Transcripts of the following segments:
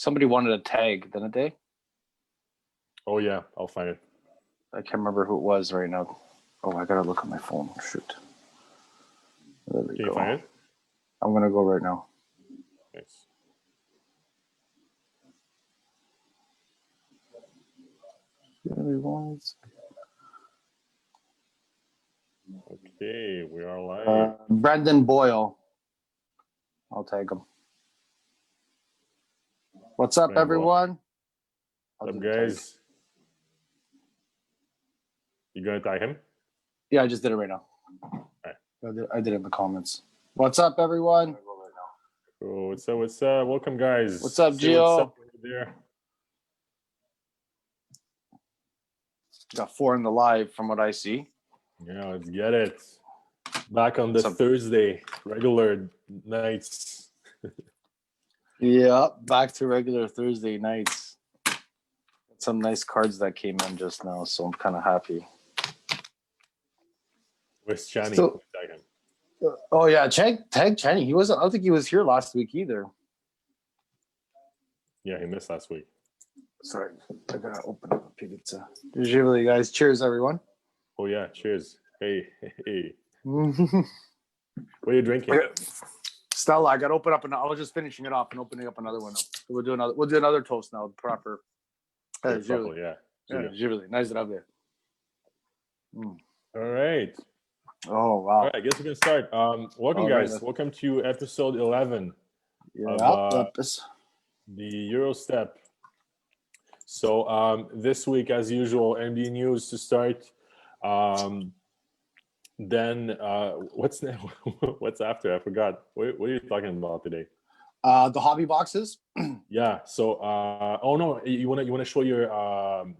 Somebody wanted a tag, didn't they? Oh yeah, I'll find it. I can't remember who it was right now. Oh, I gotta look at my phone. Shoot. There we Can go. you find it? I'm gonna go right now. Nice. Okay, we are live. Brendan Boyle. I'll tag him. What's up, everyone? What's up, guys? You gonna tag him? Yeah, I just did it right now. Right. I did it in the comments. What's up, everyone? Oh, what's up? What's up? Welcome, guys. What's up, Gio? What's up there? Got 4 in the live from what I see. Yeah, let's get it. Back on the Thursday, regular nights. Yeah, back to regular Thursday nights. Some nice cards that came in just now, so I'm kind of happy. Where's Channy? So, oh yeah, tag Channy. He wasn't. I don't think he was here last week either. Yeah, he missed last week. Sorry, I gotta open up a pizza. Usually, guys. Cheers, everyone. Oh yeah, cheers. Hey. What are you drinking? Stella, I gotta open up I was just finishing it off and opening up another one. We'll do another toast now. Proper. Yeah. Really nice to have there. All right. Oh wow. All right, I guess we can start. Welcome, guys. Welcome to episode 11 of the Eurostep. So this week, as usual, NBA news to start. Then what's after? I forgot. What are you talking about today? The hobby boxes. Yeah. So oh no, you wanna show the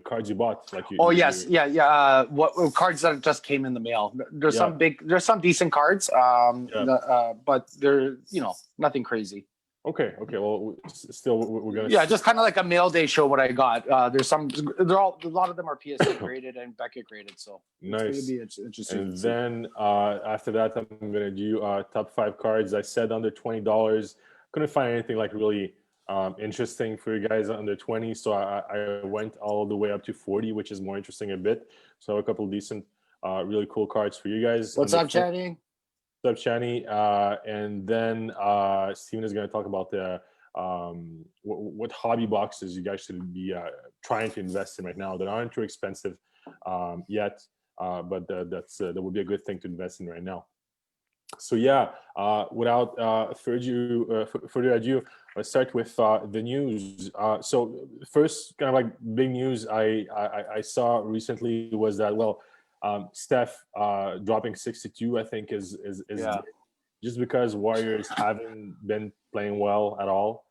cards you bought? Like yes. What cards that just came in the mail? There's some decent cards. But they're nothing crazy. Okay. Well, still we're gonna. Yeah, just kind of like a mail day show. What I got. There's some. A lot of them are PSA graded and Beckett graded. So nice. It's gonna be interesting. And then after that, I'm gonna do top 5 cards. I said under $20. Couldn't find anything like really interesting for you guys under 20. So I went all the way up to 40, which is more interesting a bit. So I have a couple of decent, really cool cards for you guys. What's up, Channy? What's up, Channy? And then Steven is going to talk about the what hobby boxes you guys should be trying to invest in right now that aren't too expensive yet, but that would be a good thing to invest in right now. So yeah, without further ado, let's start with the news. So first, kind of like big news I saw recently was that Steph dropping 62, I think is just because Warriors haven't been playing well at all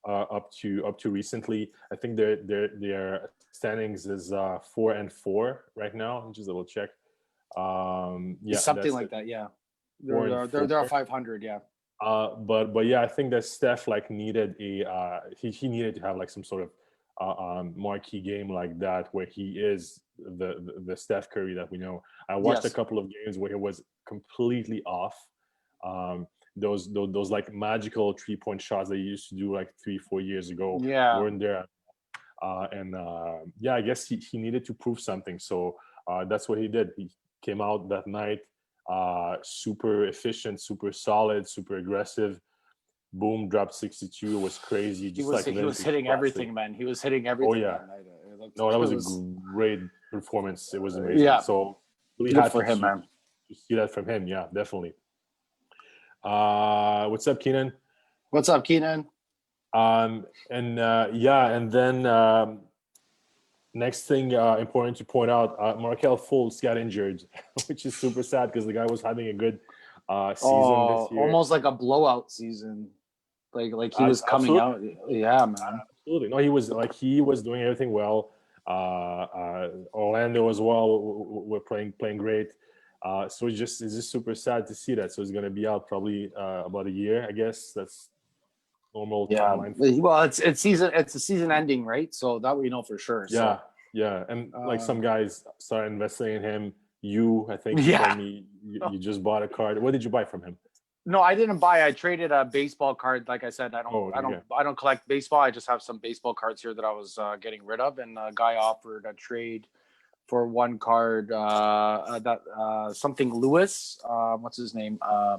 up to recently. I think their standings is 4-4 right now. Just double check. Something like that. Yeah, they're 500. Yeah. But yeah, I think that Steph needed he needed to have some sort of marquee game like that where he is the Steph Curry that we know. I watched a couple of games where he was completely off. Those magical 3-point shots that he used to do 3-4 years ago weren't there. I guess he needed to prove something. So that's what he did. He came out that night, super efficient, super solid, super aggressive. Boom, dropped 62. It was crazy. He was hitting everything, man. He was hitting everything. Oh yeah. That was a great performance. It was amazing. Yeah. So really good for him, man. To see that from him. Yeah, definitely. What's up, Keenan? What's up, Keenan? And then next thing important to point out, Markelle Fultz got injured, which is super sad because the guy was having a good season this year. Almost like a blowout season. Like he was coming out. Yeah, man. Absolutely. No, he was doing everything well. Orlando as well were playing great. So it's just super sad to see that. So he's gonna be out probably about a year, I guess. That's normal timeline. Well, it's a season ending, right? So that we know for sure. Yeah. And some guys started investing in him. I think you told me you just bought a card. What did you buy from him? No, I didn't buy. I traded a baseball card. Like I said, Oh, okay. I don't collect baseball. I just have some baseball cards here that I was getting rid of, and a guy offered a trade for one card. That something Lewis. What's his name? I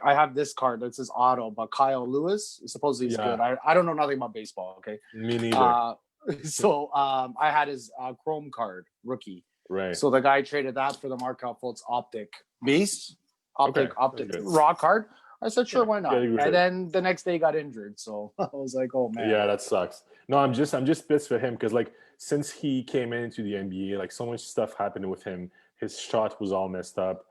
have this card that says auto, but Kyle Lewis supposedly is Yeah, good. I don't know nothing about baseball. Okay, me neither. so I had his Chrome card rookie. Right. So the guy traded that for the Markel Fultz optic base, Okay, optic that's good. raw card. I said, sure, Yeah, why not? getting rid of And it. then the next day he got injured. So I was like, oh man. Yeah, that sucks. No, I'm just pissed for him because like since he came into the NBA, like so much stuff happened with him. His shot was all messed up.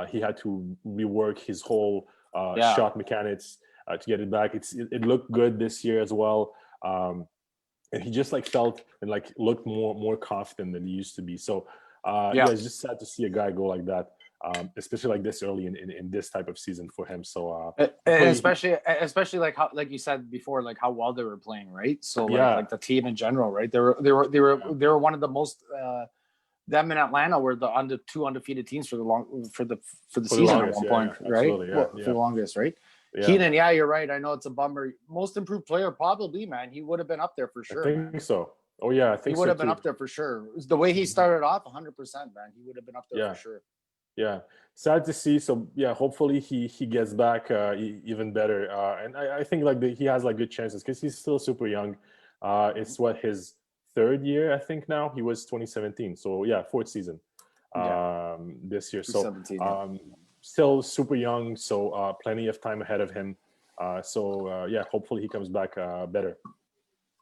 He had to rework his whole Yeah. shot mechanics to get it back. It looked good this year as well, and he just like felt and like looked more confident than he used to be. So yeah, it's just sad to see a guy go like that. Especially like this early in this type of season for him. So especially like how, like you said before, like how well they were playing, right? So like the team in general, right? They were one of the most them in Atlanta were the two undefeated teams for the season at one point, right? For the longest, right? Yeah. Keenan, yeah, you're right. I know it's a bummer. Most improved player, probably, man. He would have been up there for sure. I think so. Oh yeah, I think he would have been up there for sure. The way he started off, 100%, man. He would have been up there for sure. Yeah, sad to see. So yeah, hopefully he gets back even better. And I think like he has like good chances because he's still super young. It's what his third year, I think now. He was 2017, so yeah, fourth season this year. So still super young, so plenty of time ahead of him. So yeah, hopefully he comes back better.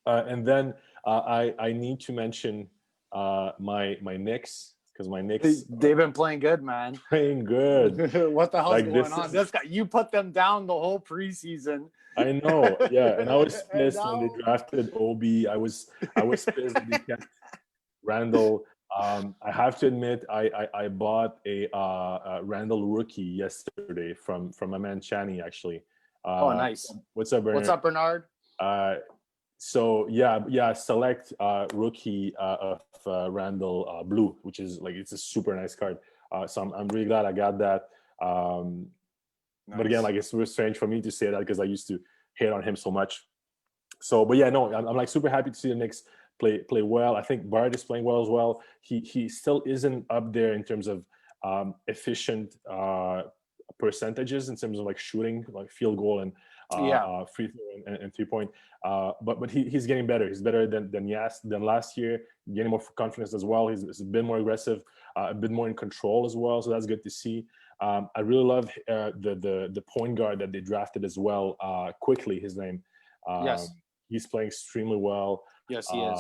And then I need to mention my Knicks. Because my Knicks, they've been playing good, man. Playing good. What the hell's going on? This guy, you put them down the whole preseason. I know, yeah, and I was pissed when they drafted Obi. I was pissed when they kept Randall. I have to admit, I bought a Randall rookie yesterday from my man Chani actually. Oh, nice. What's up, Bernard? What's up, Bernard? So yeah, select rookie of Randall Blue, which is like it's a super nice card. So I'm really glad I got that. Nice. But again, like it's super strange for me to say that because I used to hate on him so much. So, but yeah, no, I'm like super happy to see the Knicks play well. I think Bard is playing well as well. He still isn't up there in terms of efficient percentages in terms of like shooting, like field goal and free throw and 3-point. But he's getting better. He's better than last year. Gaining more confidence as well. He's been more aggressive, a bit more in control as well. So that's good to see. I really love the point guard that they drafted as well. Quickly, his name. Yes. He's playing extremely well. Yes, he is.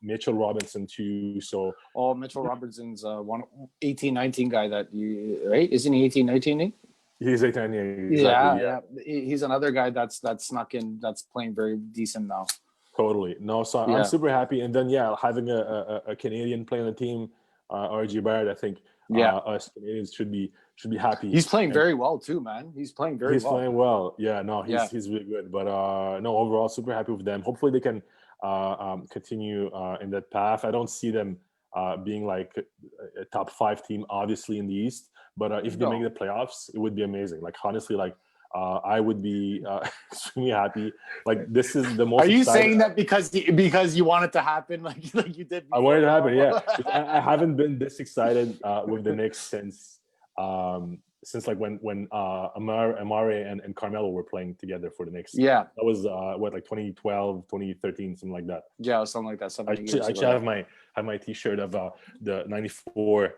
Mitchell Robinson too. So Mitchell Robinson's 18-19 guy that you right? Isn't he 18-19? He's 18-19. Exactly, yeah. He's another guy that's snuck in. That's playing very decent now. Totally. No, so I'm super happy. And then having a Canadian play on the team, RG Barrett, I think us Canadians should be happy. He's playing very well too, man. He's playing very well. He's playing well. Yeah, no, he's really good. But no, overall, super happy with them. Hopefully they can continue in that path. I don't see them being like a top 5 team, obviously in the East. But if they make the playoffs, it would be amazing. Like honestly, like I would be extremely happy. Like this is the most. Are you saying that because you want it to happen, like you did? I want it to happen. Yeah, I haven't been this excited with the Knicks since like when Amare and Carmelo were playing together for the Knicks. Yeah, that was like 2012, 2013, something like that. Yeah, something like that. I actually have my T-shirt of the '94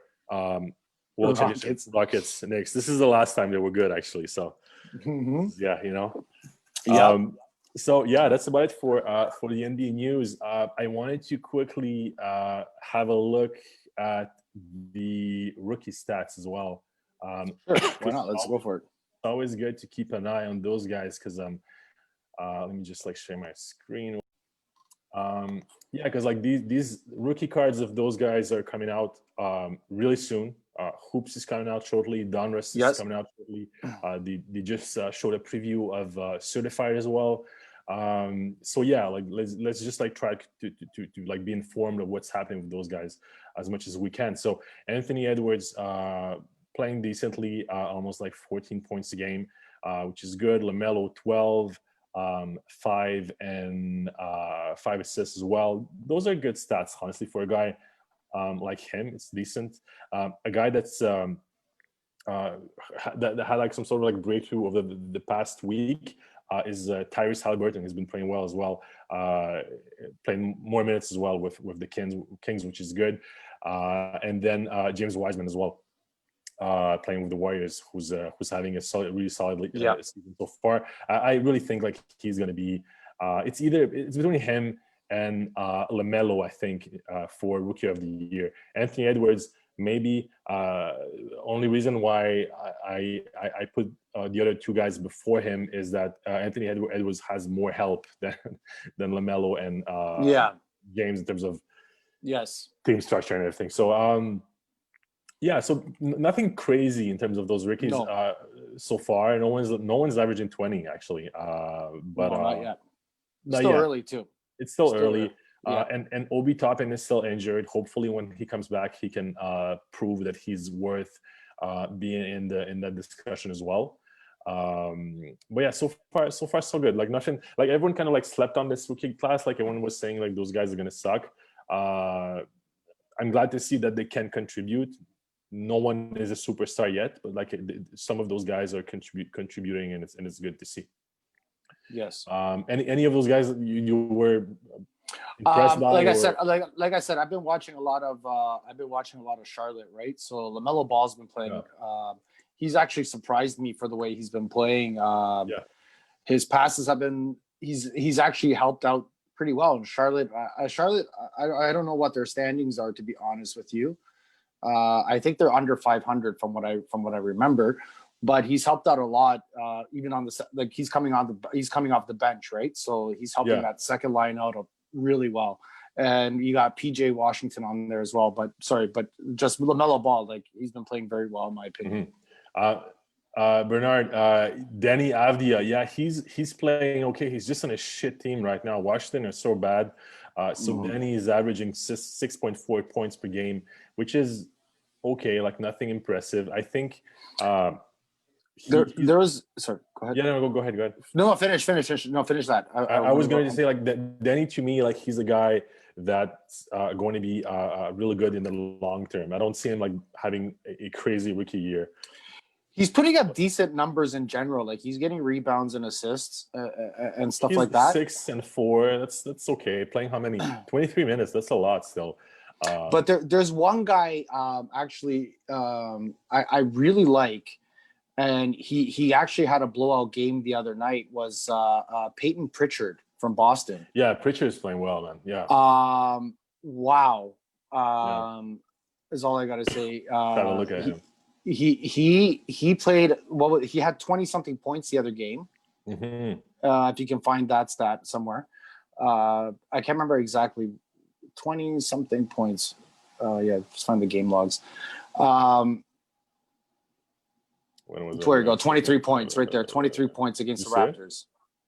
World Championship Rockets Knicks. This is the last time they were good, actually. So yeah, you know. Yeah. So yeah, that's about it for the NBA news. I wanted to quickly have a look at the rookie stats as well. Sure, why not? Let's go for it. It's always good to keep an eye on those guys because let me just like share my screen. Yeah, because like these rookie cards of those guys are coming out really soon. Hoops is coming out shortly. Donruss is coming out shortly. They just showed a preview of Certified as well. So yeah, like let's just like try to like be informed of what's happening with those guys as much as we can. So Anthony Edwards playing decently, almost like 14 points a game, which is good. LaMelo 12, 5 and 5 assists as well. Those are good stats, honestly, for a guy like him. It's decent. A guy that's that had like some sort of like breakthrough over the past week is Tyrese Haliburton. He's been playing well as well, playing more minutes as well with the Kings, which is good. And then James Wiseman as well, playing with the Warriors, who's having a really solid season so far. I really think like he's going to be. It's between him and LaMelo, I think, for Rookie of the Year. Anthony Edwards, maybe. Only reason why I put the other two guys before him is that Anthony Edwards has more help than LaMelo and James in terms of team structure and everything. So so nothing crazy in terms of those rookies so far. No one's averaging 20 actually. But not yet. Still early too. It's still early. And Obi Toppin is still injured. Hopefully, when he comes back, he can prove that he's worth being in that discussion as well. But yeah, so far so good. Like nothing. Like everyone kind of like slept on this rookie class. Like everyone was saying, like those guys are gonna suck. I'm glad to see that they can contribute. No one is a superstar yet, but like some of those guys are contributing, and it's good to see. Yes. Any of those guys you were impressed by? Like I said, I've been watching a lot of Charlotte, right? So LaMelo Ball's been playing. He's actually surprised me for the way he's been playing. His passes have been. He's actually helped out pretty well in Charlotte. I don't know what their standings are, to be honest with you. I think they're under 500 from what I remember. But he's helped out a lot, even on he's coming off the bench, right? So he's helping that second line out really well. And you got PJ Washington on there as well. But just LaMelo Ball, like he's been playing very well in my opinion. Bernard, Danny Avdia, he's playing okay. He's just on a shit team right now. Washington is so bad. So Danny is averaging 6.4 points per game, which is okay, like nothing impressive. I think. There was sorry. Go ahead. Yeah, no, go ahead. No, finish. No, finish that. I was going to say like Danny to me, like he's a guy that's going to be really good in the long term. I don't see him like having a crazy rookie year. He's putting up decent numbers in general. Like he's getting rebounds and assists and stuff like that. 6 and 4. That's okay. Playing how many? 23 minutes. That's a lot still. But there's one guy I really like. And he actually had a blowout game the other night. Was Peyton Pritchard from Boston? Yeah, Pritchard's playing well, man. Yeah. Wow. Is all I gotta say. Gotta look at him. He played. He had 20 something points the other game. If you can find that stat somewhere, I can't remember exactly. 20 something points. Just find the game logs. Where you go, 23 points right there. 23 points against the Raptors.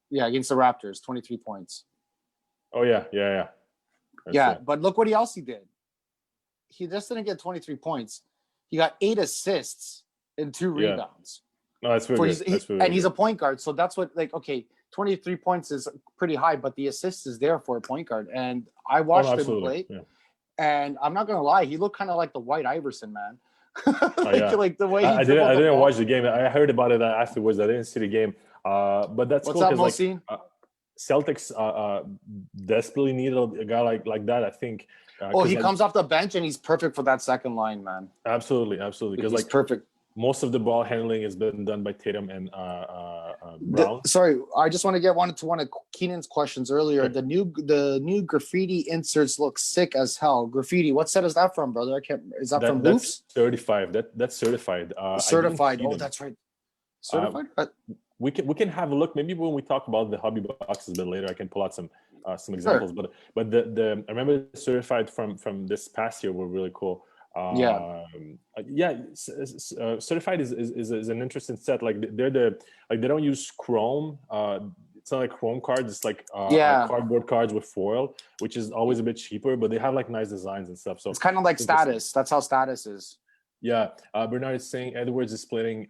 Yeah, against the Raptors, 23 points. Oh yeah. But look what else he did. He just didn't get 23 points. He got 8 assists and 2 rebounds. No, that's really good. He's a point guard, so that's what 23 points is pretty high, but the assist is there for a point guard. And I watched him play, and I'm not gonna lie, he looked kind of like the White Iverson, man. Like the way I didn't watch the game. I heard about it afterwards. I didn't see the game. But that's what's cool because Celtics desperately need a guy like that. I think. He comes off the bench and he's perfect for that second line, man. Absolutely. Because he's perfect. Most of the ball handling has been done by Tatum and Brown. Sorry, I just want to get one of Keenan's questions earlier. Sure. The new graffiti inserts look sick as hell. Graffiti, what set is that from, brother? Is that from Hoops? That's certified. That's certified. Certified. That's right. Certified. We can have a look. Maybe when we talk about the hobby boxes a bit later, I can pull out some examples. Sure. But the I remember certified from this past year were really cool. Certified is an interesting set. Like they don't use chrome. It's not like chrome cards. It's like cardboard cards with foil, which is always a bit cheaper. But they have like nice designs and stuff. So it's kind of like Status. That's how Status is. Yeah, Bernard is saying Edwards is splitting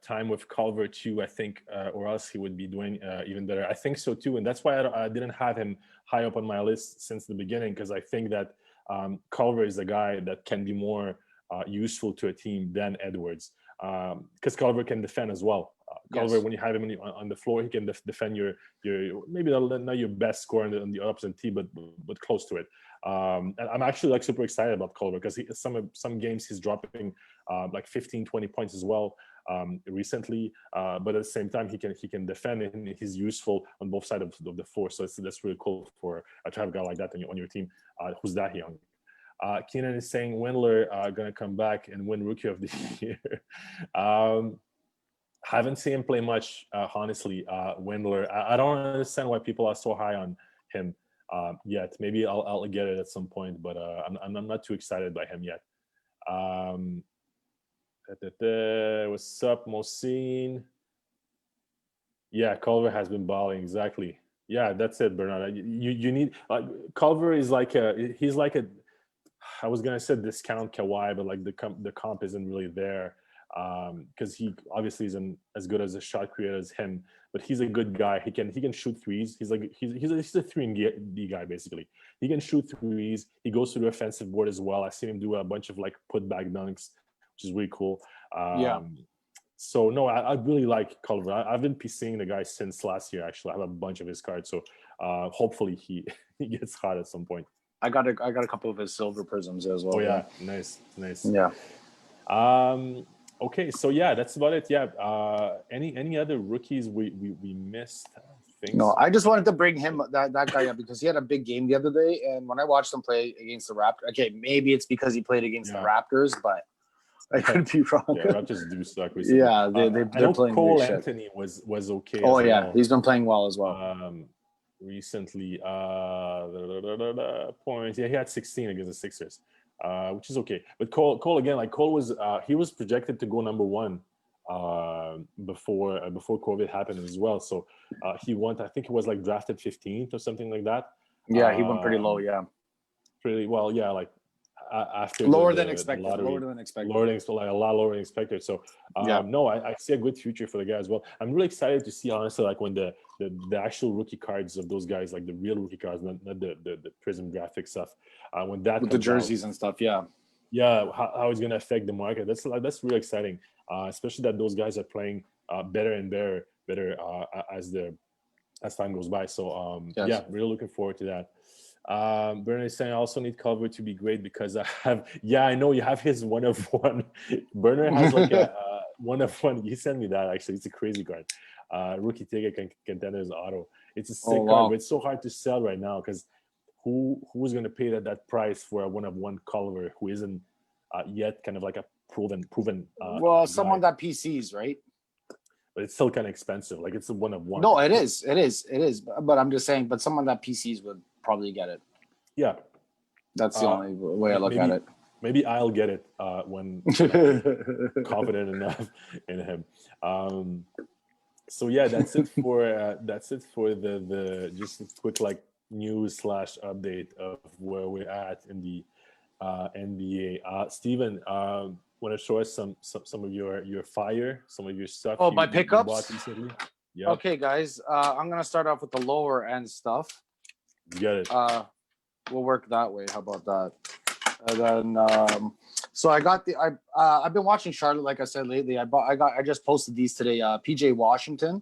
time with Culver too, I think, or else he would be doing even better. I think so too, and that's why I didn't have him high up on my list since the beginning, because I think that Culver is a guy that can be more useful to a team than Edwards, because Culver can defend as well. Culver, Yes. when you have him on the floor, he can defend your maybe not your best score on the opposite team, but close to it. And I'm actually like super excited about Culver, because some games he's dropping like 15, 20 points as well recently. But at the same time, he can defend, and he's useful on both sides of the floor. So that's really cool for to have a guy like that on your team who's that young. Keenan is saying Windler gonna come back and win Rookie of the Year. Haven't seen him play much, honestly. Windler, I don't understand why people are so high on him yet. Maybe I'll get it at some point, but I'm not too excited by him yet. What's up, Mohsin? Yeah, Culver has been balling, exactly. Yeah, that's it, Bernard. You need Culver is he's like a, I was gonna say discount Kawhi, but like the comp isn't really there, because he obviously isn't as good as a shot creator as him, but he's a good guy. He can shoot threes. He's a 3-and-D guy basically. He can shoot threes. He goes to the offensive board as well. I've seen him do a bunch of like put back dunks, which is really cool. Yeah. So no, I really like Culver. I've been PCing the guy since last year. Actually, I have a bunch of his cards, so hopefully he gets hot at some point. I got a couple of his silver prisms as well. Oh yeah, nice. Yeah. Okay, so yeah, that's about it. Yeah. Any other rookies we missed? No, I just wanted to bring him that guy up because he had a big game the other day, and when I watched him play against the Raptors, okay, maybe it's because he played against the Raptors, but I could be wrong. Yeah, Raptors do suck recently. Yeah, they're playing Cole great Anthony shit. was okay. Oh as yeah, well. he's been playing well as well. Recently, points. Yeah, he had 16 against the Sixers, which is okay. But Cole again, like Cole was he was projected to go number 1 before COVID happened as well. So he went. I think he was like drafted 15th or something like that. Yeah, he went pretty low. Yeah, pretty well. Yeah, like after lower than expected. Like a lot lower than expected. So no, I see a good future for the guy as well. I'm really excited to see, honestly, like when the actual rookie cards of those guys, like the real rookie cards, not the Prism graphic stuff, when that with the jerseys and stuff. Yeah, how it's gonna affect the market. That's really exciting, especially that those guys are playing better and better as time goes by. So yes. Yeah, really looking forward to that. Bernard is saying I also need Culver to be great because I have. Yeah, I know you have his 1-of-1. Bernard has like a 1-of-1. He sent me that actually. It's a crazy card. Rookie ticket contenders auto. It's a sick card, but it's so hard to sell right now because who's going to pay that price for a 1-of-1 Culver who isn't yet kind of like a proven. Someone that PCs, right? But it's still kind of expensive. Like it's a 1-of-1. No, it is. But I'm just saying. But someone that PCs would probably get it. Yeah, that's the only way I look at it. Maybe I'll get it when confident enough in him. So yeah, that's it for the just a quick like news / update of where we're at in the NBA. Steven, want to show us some of your fire, some of your stuff? Oh, my pickups. Yeah. Okay, guys. I'm gonna start off with the lower end stuff. Get it. We'll work that way. How about that? And then, so I got I've been watching Charlotte, like I said lately. I just posted these today. PJ Washington.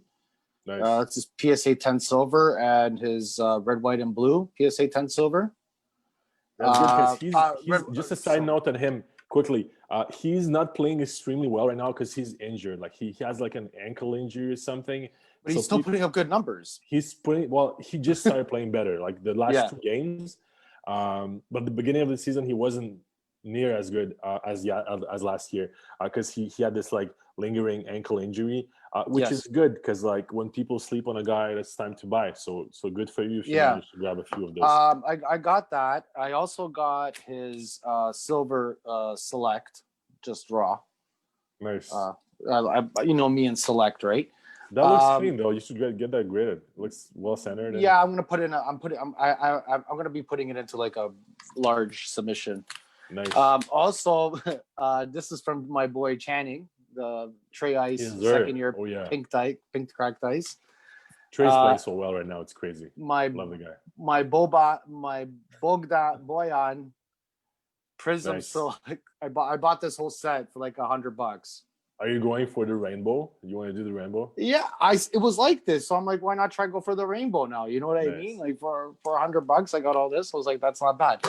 Nice. It's his PSA 10 silver and his red, white, and blue PSA 10 silver. That's good because he's just a side note on him quickly. He's not playing extremely well right now because he's injured. Like he has like an ankle injury or something. But he's still putting up good numbers. He just started playing better, like the last 2 games. But the beginning of the season, he wasn't near as good as last year because he had this like lingering ankle injury, which is good because like when people sleep on a guy, it's time to buy. So good for you if you managed to grab a few of those. I got that. I also got his silver select, just raw. Nice. You know me and select, right? That looks clean though. You should get that graded. It looks well centered. Yeah, I'm gonna put in. I'm gonna be putting it into like a large submission. Nice. Also, this is from my boy Channing, the Trey Ice second year pink cracked ice. Trey's playing so well right now. It's crazy. Love the guy. My Bogdan Boyan Prism. Nice. So I bought this whole set for like $100. Are you going for the rainbow? You want to do the rainbow? Yeah, it was like this, so I'm like, why not try go for the rainbow now? You know what I mean? Like for $100, I got all this. I was like, that's not bad.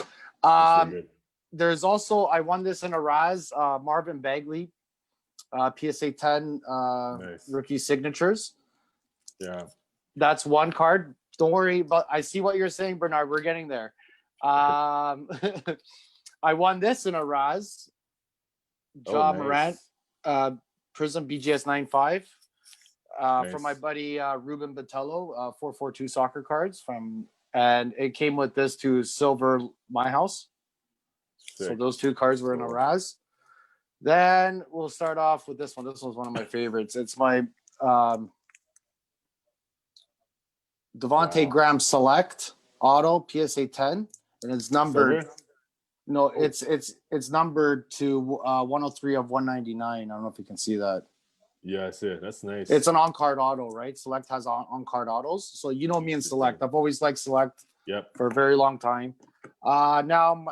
There's also I won this in a Raz, Marvin Bagley, PSA 10 rookie signatures. Yeah, that's one card. Don't worry, but I see what you're saying, Bernard. We're getting there. I won this in a Raz, Morant. Prism BGS 9.5 from my buddy Ruben Botello, 442 soccer cards and it came with this to silver my house. Sick. So those two cards were in a Raz. Then we'll start off with this one. This one's one of my favorites. It's my Devontae Graham Select Auto PSA 10, and it's numbered. Silver? No, it's numbered to 103 of 199. I don't know if you can see that. Yeah, I see it. That's nice. It's an on-card auto, right? Select has on-card autos. So you know me and Select. I've always liked Select for a very long time. Now,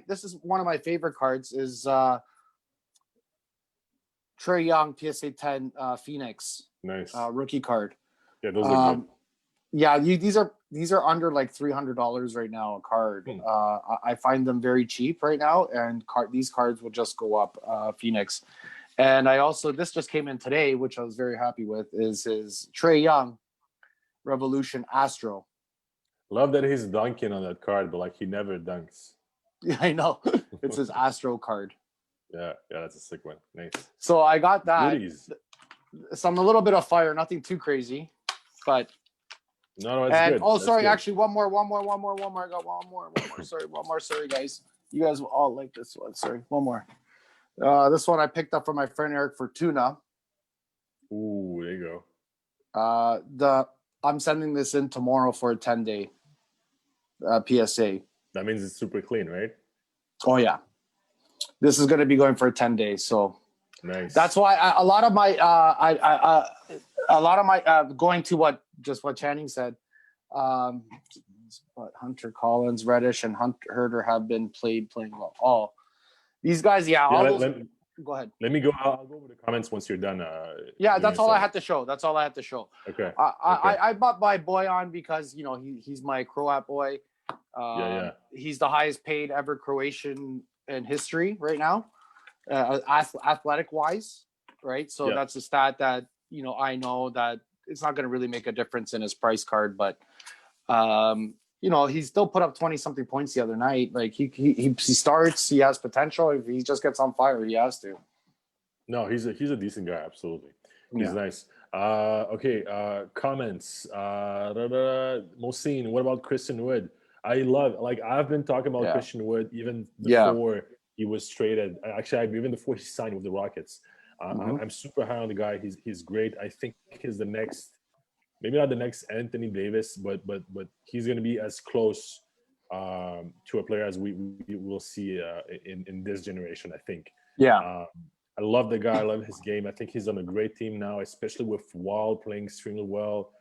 this is one of my favorite cards is Trae Young PSA 10 Phoenix. Nice. Rookie card. Yeah, those are good. Yeah, these are under like $300 right now a card. I find them very cheap right now, and these cards will just go up. Phoenix, and I also this just came in today, which I was very happy with. Is his Trae Young Revolution Astro. Love that he's dunking on that card, but like he never dunks. Yeah, I know. It's his Astro card. Yeah, that's a sick one. Nice. So I got that. Goodies. Some a little bit of fire, nothing too crazy, but. No, it's good. Oh, sorry. Actually, one more. I got one more. Sorry, guys. You guys will all like this one. Sorry, one more. This one I picked up from my friend Eric Fortuna. Ooh, there you go. I'm sending this in tomorrow for a 10-day PSA. That means it's super clean, right? Oh yeah. This is going to be going for a 10 days. So nice. That's why a lot of my going to what Channing said. But Hunter Collins, Reddish, and Herder have been playing well. All these guys, go ahead. Let me go. I'll go over the comments once you're done. That's all I had to show. Okay. I bought my Boyan because he's my Croat boy. He's the highest paid ever Croatian in history right now, athletic wise, right? So that's a stat that I know that it's not going to really make a difference in his price card, but he still put up 20 something points the other night. Like he starts, he has potential. If he just gets on fire, he has to. No, he's a decent guy. Absolutely. He's nice. Comments. Mohsin, what about Christian Wood? I've been talking about Christian Wood even before he was traded. Actually, even before he signed with the Rockets. I'm super high on the guy. He's great. I think he's the next, maybe not the next Anthony Davis, but he's going to be as close to a player as we will see in this generation, I think. Yeah. I love the guy. I love his game. I think he's on a great team now, especially with Wall playing extremely well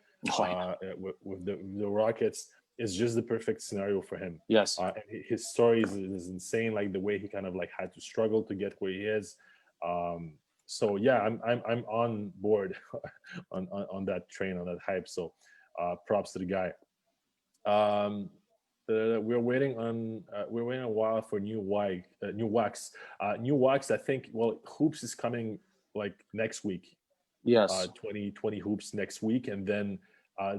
with the Rockets. It's just the perfect scenario for him. Yes. And his story is insane, like the way he kind of like had to struggle to get where he is. So yeah, I'm on board on that train, on that hype. So props to the guy. We're waiting a while for new wax. New wax. I think Hoops is coming like next week. Yes. 2020 Hoops next week, and then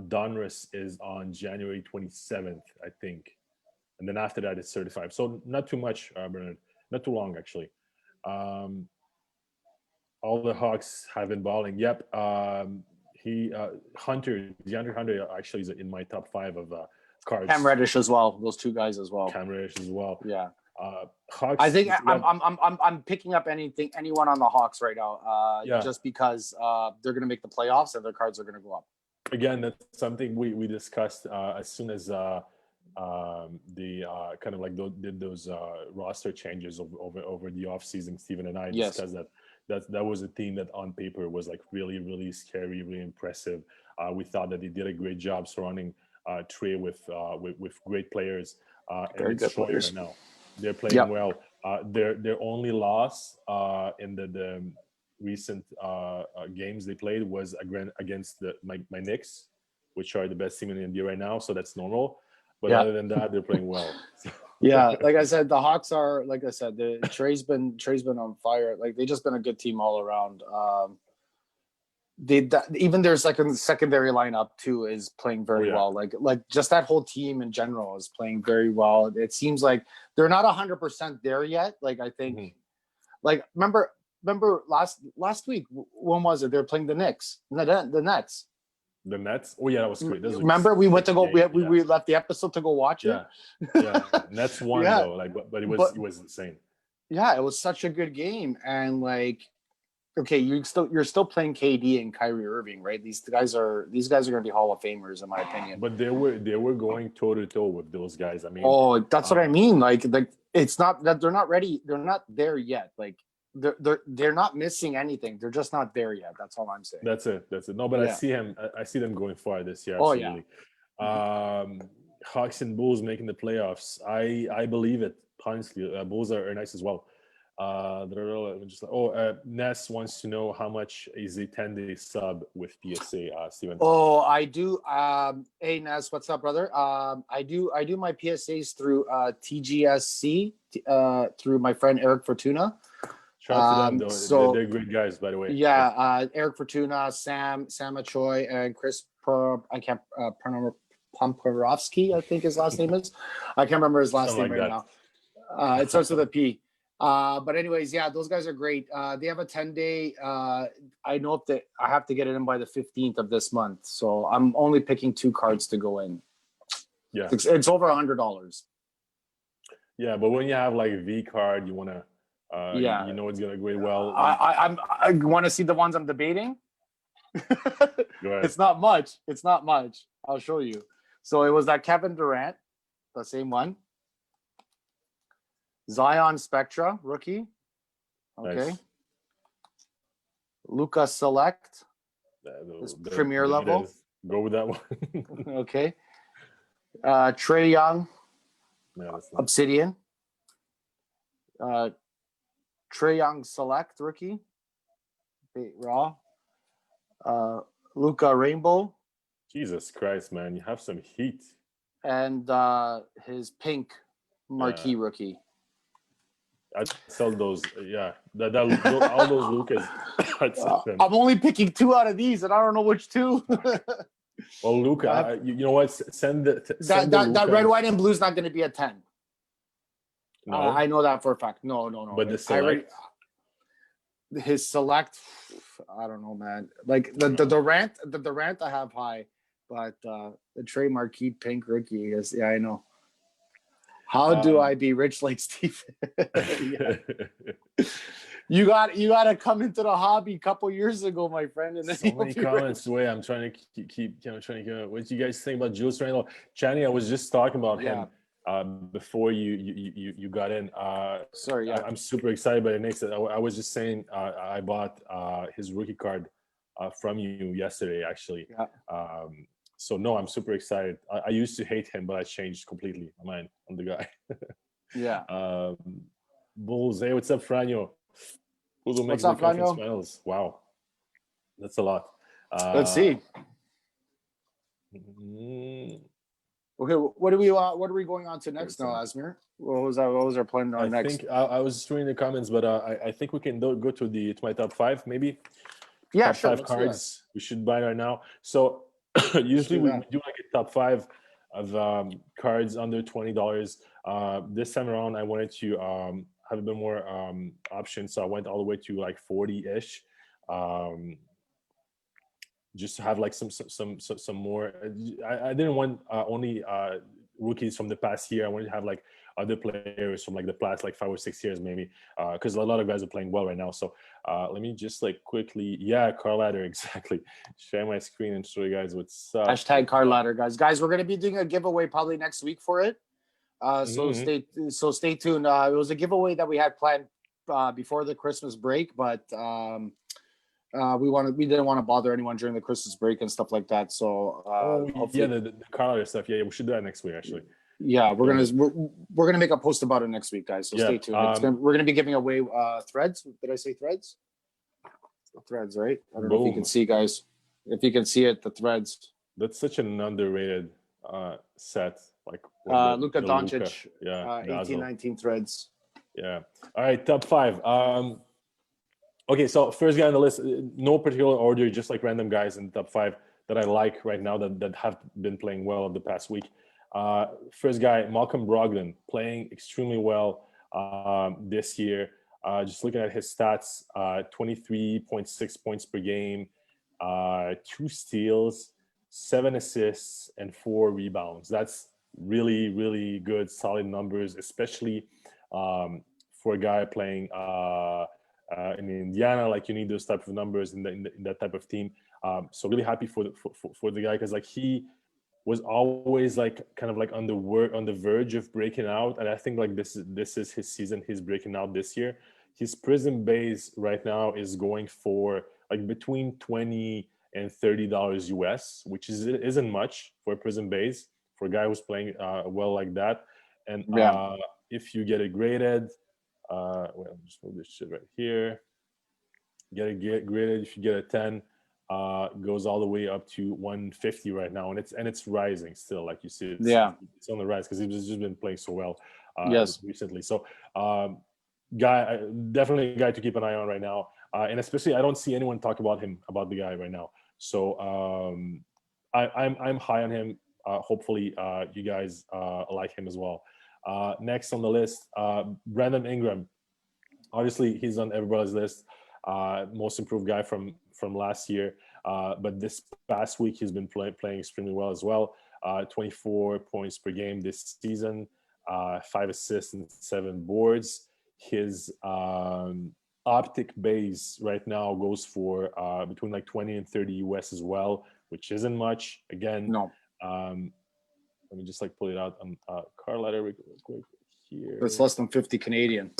Donruss is on January 27th, I think, and then after that it's certified. So not too much, Bernard. Not too long actually. All the Hawks have been balling. Yep. DeAndre Hunter actually is in my top 5 of cards. Cam Reddish as well. Those two guys as well. Cam Reddish as well. Yeah. Hawks. I think I'm picking up anyone on the Hawks right now. Just because they're going to make the playoffs and their cards are going to go up. Again, that's something we discussed as soon as they kind of like did those roster changes over the offseason. Steven and I Yes. discussed that was a team that on paper was like really, really scary, really impressive. We thought that they did a great job surrounding Trey with great players, and Very it's good showing players. right now. They're playing Yep. well. Their only loss in the recent games they played was against my Knicks, which are the best team in India right now. So that's normal. But Yeah. other than that, they're playing well. Yeah, like I said, the Hawks are, like I said, Trey's been on fire. Like they just been a good team all around. Even their secondary lineup too is playing very well. Like just that whole team in general is playing very well. It seems like they're not 100% there yet. Like I think, like remember last week, when was it? They're playing the Knicks, the Nets. The Nets? Oh yeah, that was great. Remember we went to go. We left the episode to go watch it. Yeah. Nets won though. Like, but it was insane. Yeah, it was such a good game, and like, okay, you're still playing KD and Kyrie Irving, right? These guys are going to be Hall of Famers, in my opinion. But they were going toe to toe with those guys. I mean, that's what I mean. Like it's not that they're not ready. They're not there yet. Like they're not missing anything. They're just not there yet. That's all I'm saying. That's it. No, but I see them going far this year. Oh absolutely. Yeah. Hawks and Bulls making the playoffs. I believe it. Honestly, Bulls are nice as well. Ness wants to know how much is a 10-day sub with PSA, Steven. Oh, I do. Hey Ness, what's up, brother? I do my PSAs through TGSC through my friend Eric Fortuna. Shout out to them, though. So, they're great guys, by the way. Yeah, Eric Fortuna, Sam Achoy, and Chris Pomporovsky, I think his last name is. I can't remember his last name right now. It starts with a P. But anyways, yeah, those guys are great. They have a 10-day. I know that I have to get it in by the 15th of this month, so I'm only picking 2 cards to go in. Yeah, it's over $100. Yeah, but when you have like a V card, you want to. You know it's gonna go well. I want to see the ones I'm debating. Go ahead. It's not much. I'll show you. So it was that Kevin Durant, the same one. Zion Spectra, rookie. Okay. Nice. Luka Select. Premier level. Go with that one. Okay. Trae Young. No, Obsidian. Trae Young Select rookie. Raw. Luka Rainbow. Jesus Christ, man. You have some heat. And his pink marquee rookie. I'd sell those. Yeah. All those Lucas. I'm only picking 2 out of these, and I don't know which 2. Well, Luka, you know what? Send that red, white, and blue is not going to be a 10. No, I know that for a fact. No. But the select, his select, I don't know, man. Like the Durant I have high, but the Trey Marquis pink rookie is. Yeah, I know. How do I be rich like Steve? You got to come into the hobby a couple years ago, my friend. And then so many comments. Wait, I'm trying to keep. What do you guys think about Julius Randle? Channy, I was just talking about him. Before you got in. Sorry, yeah. I'm super excited by the Knicks. I was just saying I bought his rookie card from you yesterday, actually. Yeah. So no, I'm super excited. I used to hate him, but I changed completely my mind on the guy. Yeah. Bulls, hey, what's up, Franjo? Bulls will make the conference finals. Wow, that's a lot. Let's see. Okay, what are we going on to next now, Asmir? What was our plan on next? I think I was just reading the comments, but I think we can go to my top 5, maybe. Yeah, top sure. 5 cards we should buy right now. So usually we do like a top 5 of cards under $20. This time around, I wanted to have a bit more options, so I went all the way to like 40-ish. Just to have like some more. I didn't want only rookies from the past year. I wanted to have like other players from like the past like 5 or 6 years maybe, because a lot of guys are playing well right now. So let me just like quickly, Carl Ladder, exactly. Share my screen and show you guys what's up. Hashtag Carl Ladder, guys. Guys, we're gonna be doing a giveaway probably next week for it. So stay tuned. It was a giveaway that we had planned before the Christmas break, but we didn't want to bother anyone during the Christmas break and stuff like that. So the Carl Ladder stuff. Yeah, we should do that next week actually. Yeah, we're gonna make a post about it next week, guys. So stay tuned. We're gonna be giving away threads. Did I say threads? Threads, right? I don't know if you can see, guys. If you can see it, the threads. That's such an underrated set. Like Luka Doncic. Yeah, 18-19 threads. Yeah. All right, top 5. Okay, so first guy on the list, no particular order, just like random guys in the top 5 that I like right now that have been playing well of the past week. First guy, Malcolm Brogdon, playing extremely well this year. Just looking at his stats, 23.6 points per game, 2 steals, 7 assists, and 4 rebounds. That's really, really good, solid numbers, especially for a guy playing in Indiana. Like, you need those type of numbers in that type of team. So really happy for the guy, because like he was always like kind of like on the verge of breaking out, and I think like this is his season. He's breaking out this year. His prison base right now is going for like between $20 and $30 US, which isn't much for a prison base for a guy who's playing well like that. And if you get it graded, well, just move this shit right here. Get graded. If you get a 10. Goes all the way up to 150 right now, and it's rising still. Like you see, it's on the rise because he's just been playing so well recently. So, definitely a guy to keep an eye on right now, and especially I don't see anyone talk about the guy right now. So I'm high on him. Hopefully, you guys like him as well. Next on the list, Brandon Ingram. Obviously, he's on everybody's list. Most improved guy from last year, but this past week he's been playing extremely well as well. 24 points per game this season, 5 assists and 7 boards. His optic base right now goes for between like 20 and 30 US as well, which isn't much. Again, no. Let me just like pull it out on Carl Ladder real quick here. It's less than 50 Canadian.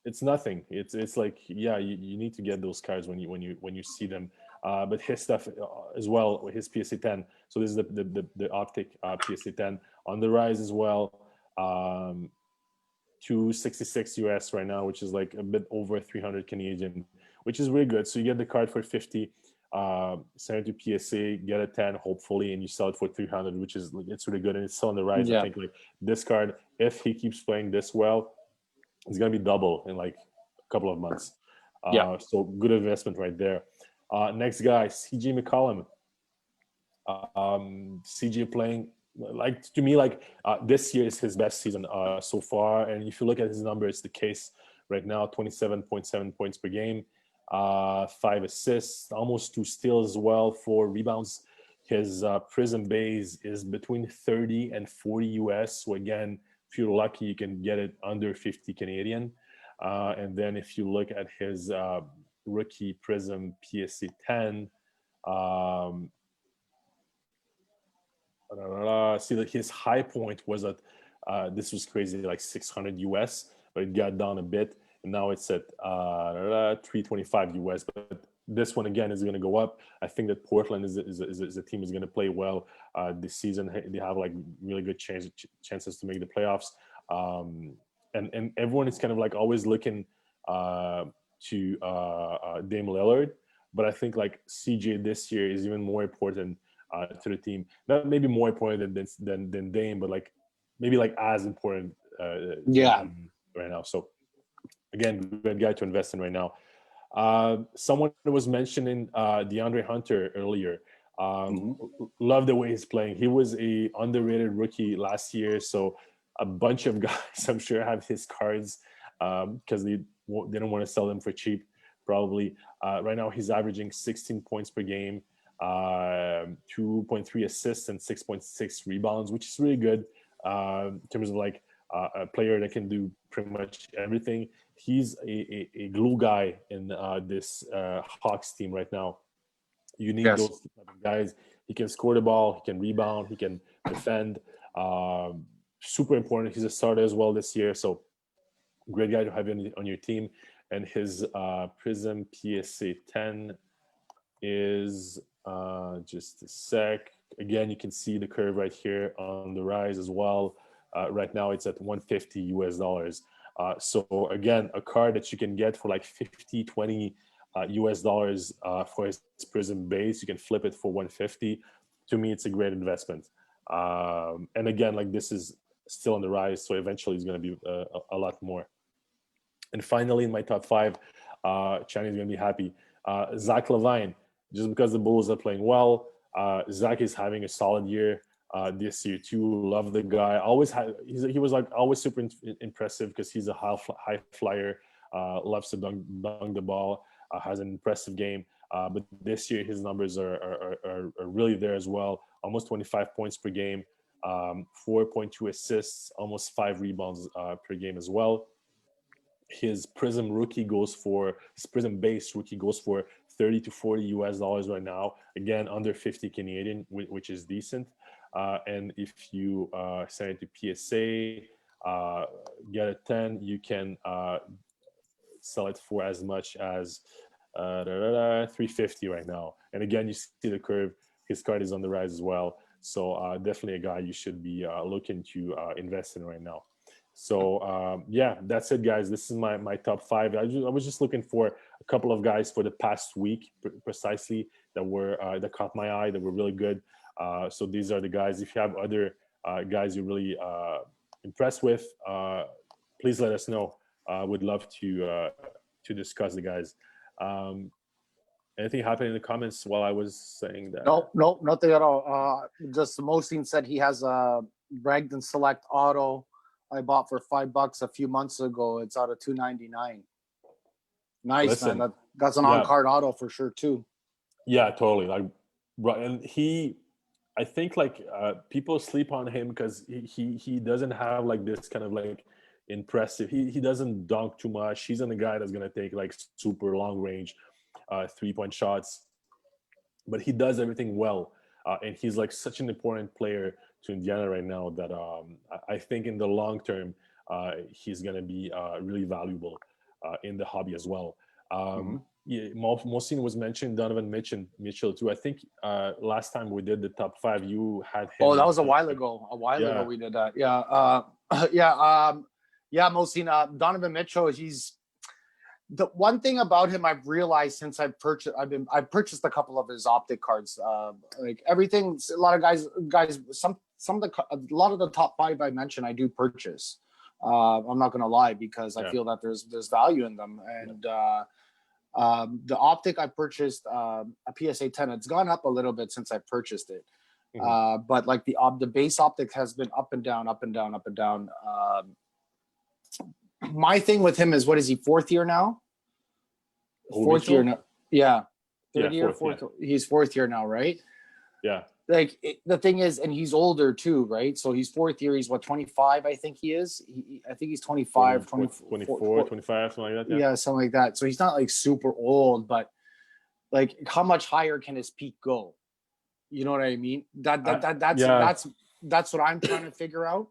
It's nothing. It's like, you need to get those cards when you see them. But his stuff as well, his PSA 10. So this is the optic PSA 10 on the rise as well. 266 US right now, which is like a bit over 300 Canadian, which is really good. So you get the card for 50, send it to PSA, get a 10 hopefully, and you sell it for 300, which is it's really good, and it's still on the rise. I think like this card, if he keeps playing this well, it's gonna be double in like a couple of months. So good investment right there. Next guy, CJ McCollum. CJ playing like, to me, like this year is his best season so far. And if you look at his numbers, it's the case right now. 27.7 points per game, 5 assists, almost 2 steals as well, 4 rebounds. His prison base is between 30 and 40 US. So again, if you're lucky, you can get it under 50 Canadian. And then if you look at his rookie Prism PSA 10, see that his high point was at, this was crazy, like 600 US, but it got down a bit. And now it's at 325 US. But this one, again, is going to go up. I think that Portland is a team is going to play well this season. They have like really good chances to make the playoffs. And everyone is kind of like always looking to Dame Lillard. But I think like CJ this year is even more important to the team. Not maybe more important than Dame, but like maybe like as important right now. So again, good guy to invest in right now. Someone was mentioning DeAndre Hunter earlier. Love the way he's playing. He was a underrated rookie last year, so a bunch of guys I'm sure have his cards because they didn't want to sell them for cheap probably. Right now he's averaging 16 points per game, 2.3 assists and 6.6 rebounds, which is really good in terms of like a player that can do pretty much everything. He's a glue guy in this Hawks team right now. You need Yes. those type of guys. He can score the ball, he can rebound, he can defend. Super important. He's a starter as well this year, so great guy to have on your team. And his Prism PSA 10 is just a sec. Again, you can see the curve right here on the rise as well. Right now it's at 150 US dollars. So again, a card that you can get for like 50, 20 US dollars for his Prism base. You can flip it for 150. To me, it's a great investment. And again, like this is still on the rise, so eventually it's going to be a lot more. And finally, in my top 5, Chinese going to be happy. Zach LaVine, just because the Bulls are playing well. Zach is having a solid year this year too. Love the guy. He was like always super impressive because he's a high flyer. Loves to dunk the ball. Has an impressive game. But this year his numbers are really there as well. Almost 25 points per game, 4.2 assists, almost 5 rebounds per game as well. His Prism base rookie goes for 30 to 40 US dollars right now. Again, under 50 Canadian, which is decent. And if you send it to PSA, get a 10, you can sell it for as much as 350 right now. And again, you see the curve. His card is on the rise as well. So definitely a guy you should be looking to invest in right now. So yeah, that's it, guys. This is my top 5. I was just looking for a couple of guys for the past week, precisely, that caught my eye, that were really good. So these are the guys. If you have other guys you're really impressed with, please let us know. I would love to discuss the guys. Anything happened in the comments while I was saying that? No, nothing at all. Just Mosine said he has a Bragdon Select auto I bought for $5 a few months ago. It's out of $299. Nice. Listen, man. That's an on-card auto for sure too. Yeah, totally. Like, and I think like people sleep on him because he doesn't have like this kind of like impressive. He doesn't dunk too much. He's not a guy that's gonna take like super long range 3-point shots, but he does everything well. And he's like such an important player to Indiana right now that I think in the long term he's gonna be really valuable in the hobby as well. Yeah, Mohsin was mentioned, Donovan Mitchell too. I think last time we did the top 5, you had him. Oh, that was a while ago. Ago we did that. Yeah, yeah, Mohsin. Donovan Mitchell. He's the one thing about him I've realized since I've purchased a couple of his optic cards. Like everything, a lot of guys, a lot of the top 5 I mentioned, I do purchase. I'm not gonna lie because I feel that there's value in them and. The optic I purchased a PSA 10. It's gone up a little bit since I purchased it, but like the base optic has been up and down, up and down, up and down. My thing with him is, what is he, 4th year now? Fourth year now, yeah. 3rd year, 4th. Yeah. He's 4th year now, right? Yeah. Like the thing is, and he's older too, right? So he's 4th year. He's what, 25? I think he is. I think he's 25, 24, 25, something like that. Yeah, something like that. So he's not like super old, but like how much higher can his peak go? You know what I memean? That's what I'm trying to figure out.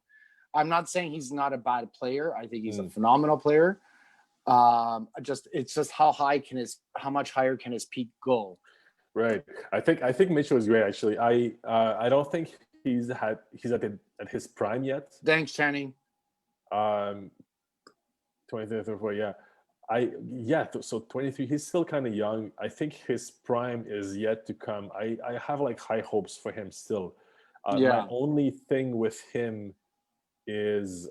I'm not saying he's not a bad player. I think he's a phenomenal player. It's just how much higher can his peak go? Right. I think Mitchell is great. Actually, I don't think he's at his prime yet. Thanks, Channing. 23, 24. Yeah. So 23. He's still kind of young. I think his prime is yet to come. I have like high hopes for him still. My only thing with him is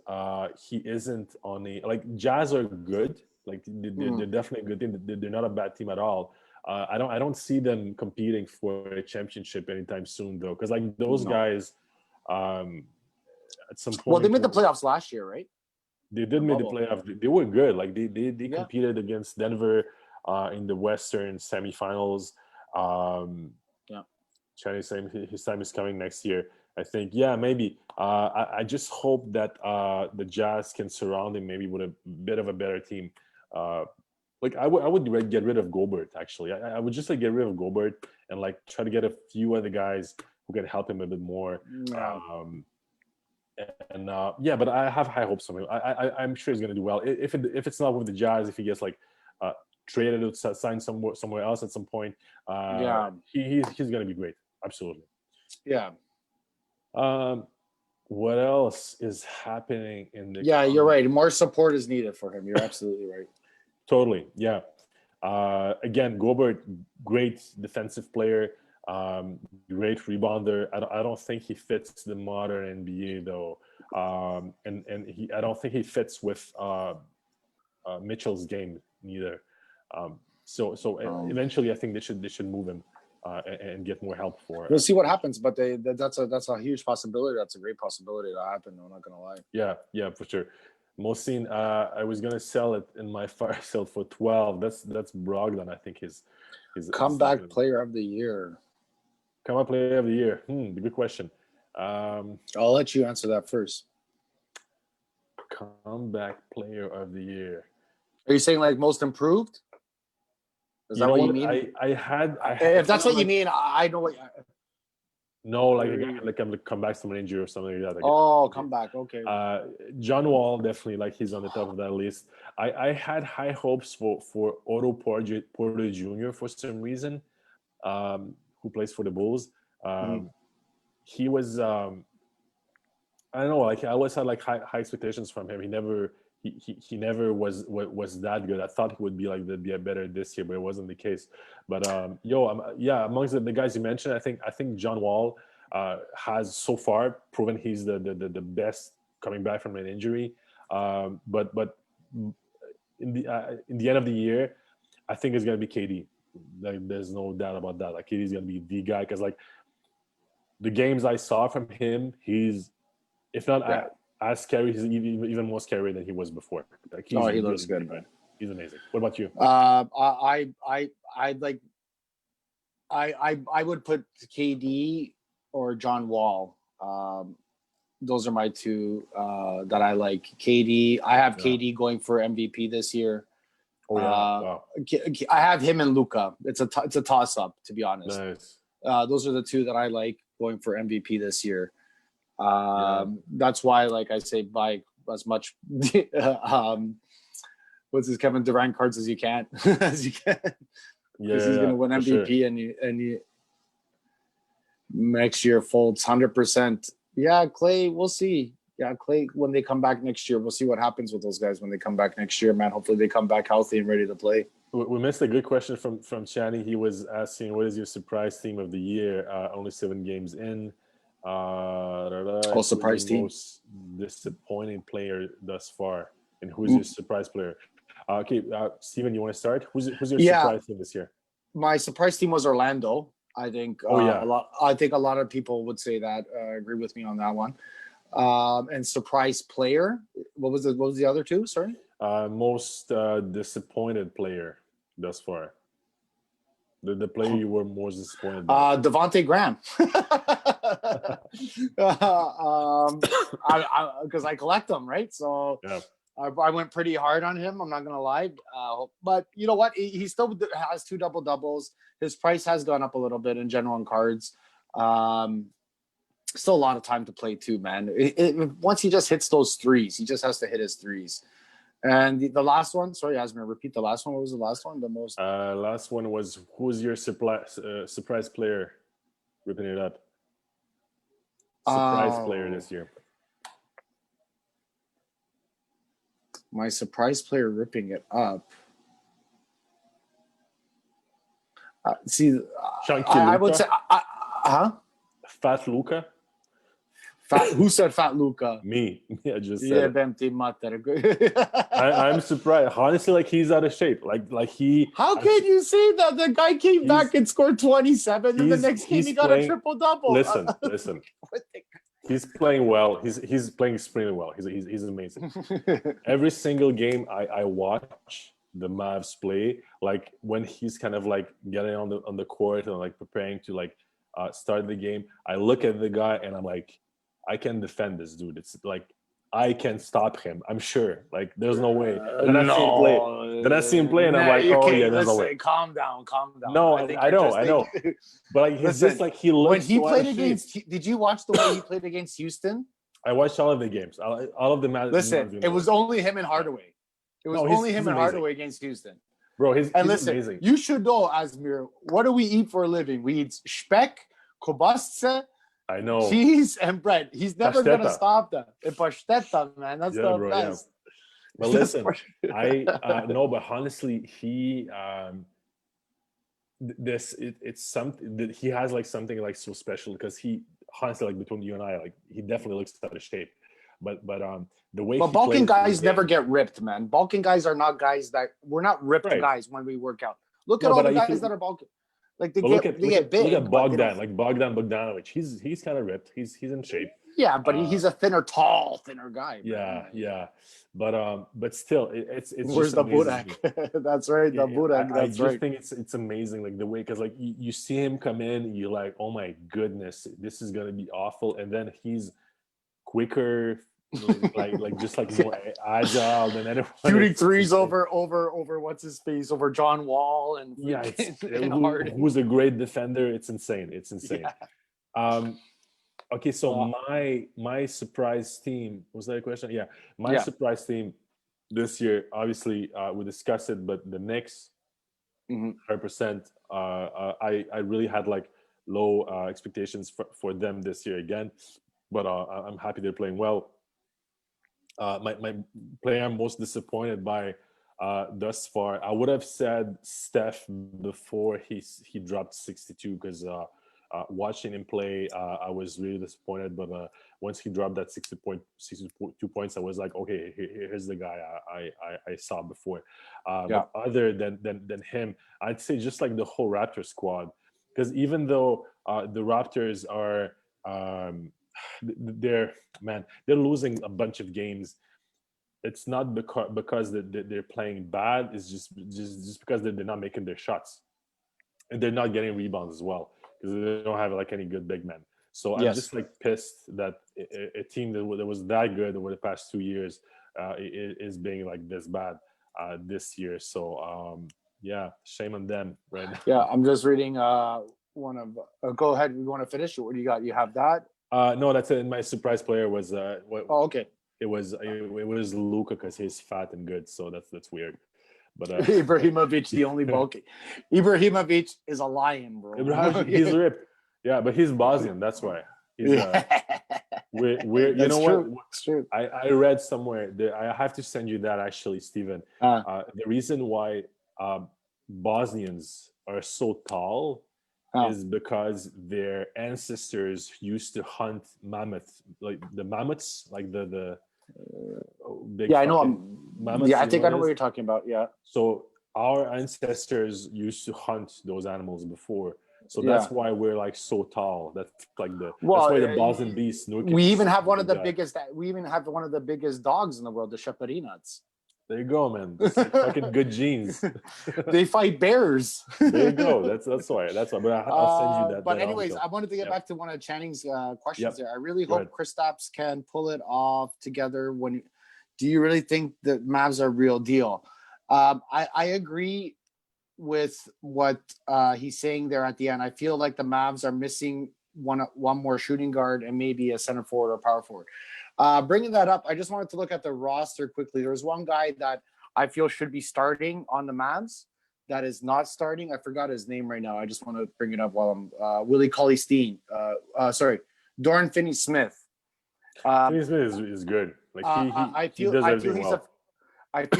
he isn't on the like Jazz are good. Like they're definitely a good team. They're not a bad team at all. I don't see them competing for a championship anytime soon though, because like those guys, at some point. Well, they made the playoffs last year, right? They did make the playoffs. They were good. Like they competed against Denver in the Western semifinals. Chinese his time is coming next year. I think, yeah, maybe. I just hope that the Jazz can surround him maybe with a bit of a better team. Like I would get rid of Gobert actually. I would just like get rid of Gobert and like try to get a few other guys who can help him a bit more. Yeah. And yeah, but I have high hopes of him. I'm sure he's going to do well. If it's not with the Jazz, if he gets like traded or signed somewhere else at some point, Yeah. he's going to be great. Absolutely. Yeah. What else is happening in the? Yeah, you're right. More support is needed for him. You're absolutely right. Totally. Yeah. Again, Gobert, great defensive player, great rebounder. I don't think he fits the modern NBA though, and I don't think he fits with Mitchell's game neither. So eventually, I think they should move him and get more help for. We'll see what happens, but that's a huge possibility. That's a great possibility to happen. I'm not gonna lie. Yeah, for sure. Mohsin, I was gonna sell it in my fire sale for 12. That's Brogdon. I think his comeback player of the year. Comeback player of the year. Good question. I'll let you answer that first. Comeback player of the year. Are you saying like most improved? Is that what you mean? I had if that's what you mean, I know what. No, like I'm come back from an injury or something like that. Oh, come back. Okay. John Wall, definitely, like he's on the top of that list. I had high hopes for Otto Porter Jr. for some reason, who plays for the Bulls. He was, I don't know, like I always had like high expectations from him. He never was that good. I thought he would be like be better this year, but it wasn't the case. But amongst the guys you mentioned, I think John Wall has so far proven he's the best coming back from an injury. But in the end of the year, I think it's gonna be KD. Like there's no doubt about that. Like KD's gonna be the guy because like the games I saw from him, he's if not. As scary, he's even more scary than he was before. Like he looks good, man. He's amazing. What about you? I would put KD or John Wall. Those are my two that I like. KD. I have KD going for MVP this year. Oh yeah. Wow. I have him and Luka. It's a toss up, to be honest. Nice. Those are the two that I like going for MVP this year. That's why, like I say, buy as much what's his Kevin Durant cards as you can, as you can, because he's gonna win MVP, sure. and you next year folds 100%. Yeah, Clay, we'll see. Yeah, Clay, when they come back next year, we'll see what happens with those guys when they come back next year, man. Hopefully they come back healthy and ready to play. We missed a good question from Chani. He was asking, what is your surprise team of the year? Only 7 games in. Surprise team. Most disappointing player thus far, and who's your surprise player? Okay, Steven, you want to start? Who's your surprise team this year? My surprise team was Orlando. I think I think a lot of people would say that. Agree with me on that one. And surprise player. What was the other two? Sorry. Most disappointed player thus far. The player you were most disappointed by. Devontae Graham. Because I collect them, right? So yeah. I went pretty hard on him. I'm not gonna lie, but you know what? He still has 2 double-doubles. His price has gone up a little bit in general in cards. Still a lot of time to play too, man. Once he just hits those threes, he just has to hit his threes. And the last one, sorry, Asmir, repeat the last one. What was the last one? The most. Last one was, who's your surprise player ripping it up? Surprise player this year. My surprise player ripping it up. I would say, Fat Luka. Who said Fat Luka? Me. I just said it. I'm surprised. Honestly, like he's out of shape. Like he. How can you say that? The guy came back and scored 27, and the next game he got a triple-double. Listen. He's playing well. He's playing extremely well. He's amazing. Every single game I watch the Mavs play, like when he's kind of like getting on the court and like preparing to like started the game. I look at the guy and I'm like, I can defend this dude. It's like I can stop him. I'm sure. Like there's no way. Then I see him play. Then I see him play and I'm like, oh yeah, there's no way. Calm down. No, I know. But like he's just like he looks. When he played against, did you watch the way he played against Houston? I watched all of the games. All of the matches. Listen, it was only him and Hardaway. It was only him and Hardaway against Houston. Bro, he's listen, amazing. You should know, Asmir, what do we eat for a living? We eat speck, kobasce, I know, cheese, and bread. He's never going to stop that. Pasteta, man. That's the best. Yeah. But listen, I no, but honestly, he it's something that he has like something like so special because he honestly like between you and I, like he definitely looks out of shape. But the way but bulking guys never get ripped, man. Bulking guys are not guys that we're not ripped guys when we work out. Look at all the guys that are bulking. Like they get big. Look at Bogdan, like Bogdan Bogdanovic. He's kind of ripped. He's in shape. Yeah, but he's a thinner guy. Man. Yeah. But still, it's where's the Burak? That's right, the Burak. I just think it's amazing, like the way, because like you see him come in, you're like, oh my goodness, this is gonna be awful, and then he's quicker, like just like more agile than anyone. Shooting threes over what's his face, over John Wall and who's a great defender. It's insane. Yeah. Okay, so my surprise team, was that a question? Yeah, my surprise team this year, obviously we discussed it, but the Knicks, 100%. I really had like low expectations for them this year again, but I'm happy they're playing well. My player I'm most disappointed by thus far, I would have said Steph before he dropped 62, because watching him play, I was really disappointed. But once he dropped that 62 points, I was like, okay, here's the guy I saw before. But other than him, I'd say just like the whole Raptors squad, because even though the Raptors are they're losing a bunch of games, it's not because they're playing bad. It's just because they're not making their shots, and they're not getting rebounds as well, because they don't have like any good big men. So I'm just like pissed that a team that was that good over the past 2 years is being like this bad this year. So shame on them, right now. Yeah, I'm just reading one of. Go ahead. You want to finish? What do you got? You have that? No, that's it. My surprise player was. Okay. It was Luka, because he's fat and good. So that's weird. But Ibrahimovic, the only bulky. Ibrahimovic is a lion, bro. He's ripped. Yeah, but he's Bosnian. That's why. He's weird. You know what? It's true. I read somewhere that I have to send you that actually, Steven. The reason why Bosnians are so tall is because their ancestors used to hunt mammoths, like the mammoths, like the big. Yeah, I know. Mammoths, yeah, I think I know what you're talking about. Yeah. So our ancestors used to hunt those animals before. So that's why we're like so tall. That's like that's why the Bosnian beast. We even have one of the biggest. We even have one of the biggest dogs in the world, the Shepherdinats. There you go, man. That's like fucking good genes. They fight bears. There you go. That's why. But I'll send you that. But anyways, I wanted to get back to one of Channing's questions there. I really hope Kristaps can pull it off together. Do you really think the Mavs are real deal? I agree with what he's saying there at the end. I feel like the Mavs are missing one more shooting guard and maybe a center forward or power forward. Bringing that up, I just wanted to look at the roster quickly. There's one guy that I feel should be starting on the Mavs that is not starting. I forgot his name right now. I just want to bring it up while I'm Willie Cauley-Stein. Dorian Finney-Smith. Finney-Smith is good. Like I feel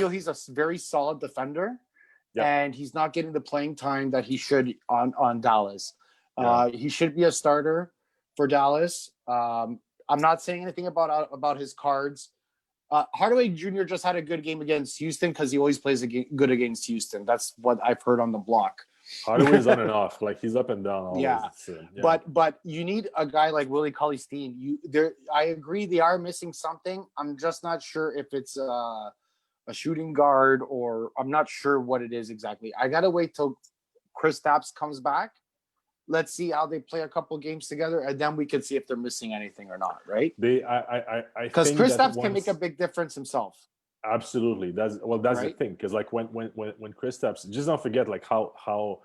he's a very solid defender, and he's not getting the playing time that he should on Dallas. He should be a starter for Dallas. I'm not saying anything about his cards. Hardaway Jr. just had a good game against Houston because he always plays good against Houston. That's what I've heard on the block. Hardaway's on and off, like he's up and down. Always. But you need a guy like Willie Cauley-Stein. I agree they are missing something. I'm just not sure if it's a shooting guard or I'm not sure what it is exactly. I gotta wait till Kristaps comes back Let's see how they play a couple games together, and then we can see if they're missing anything or not, right? Because Kristaps can make a big difference himself. Absolutely, that's right? The thing. Because like when Kristaps, just don't forget like how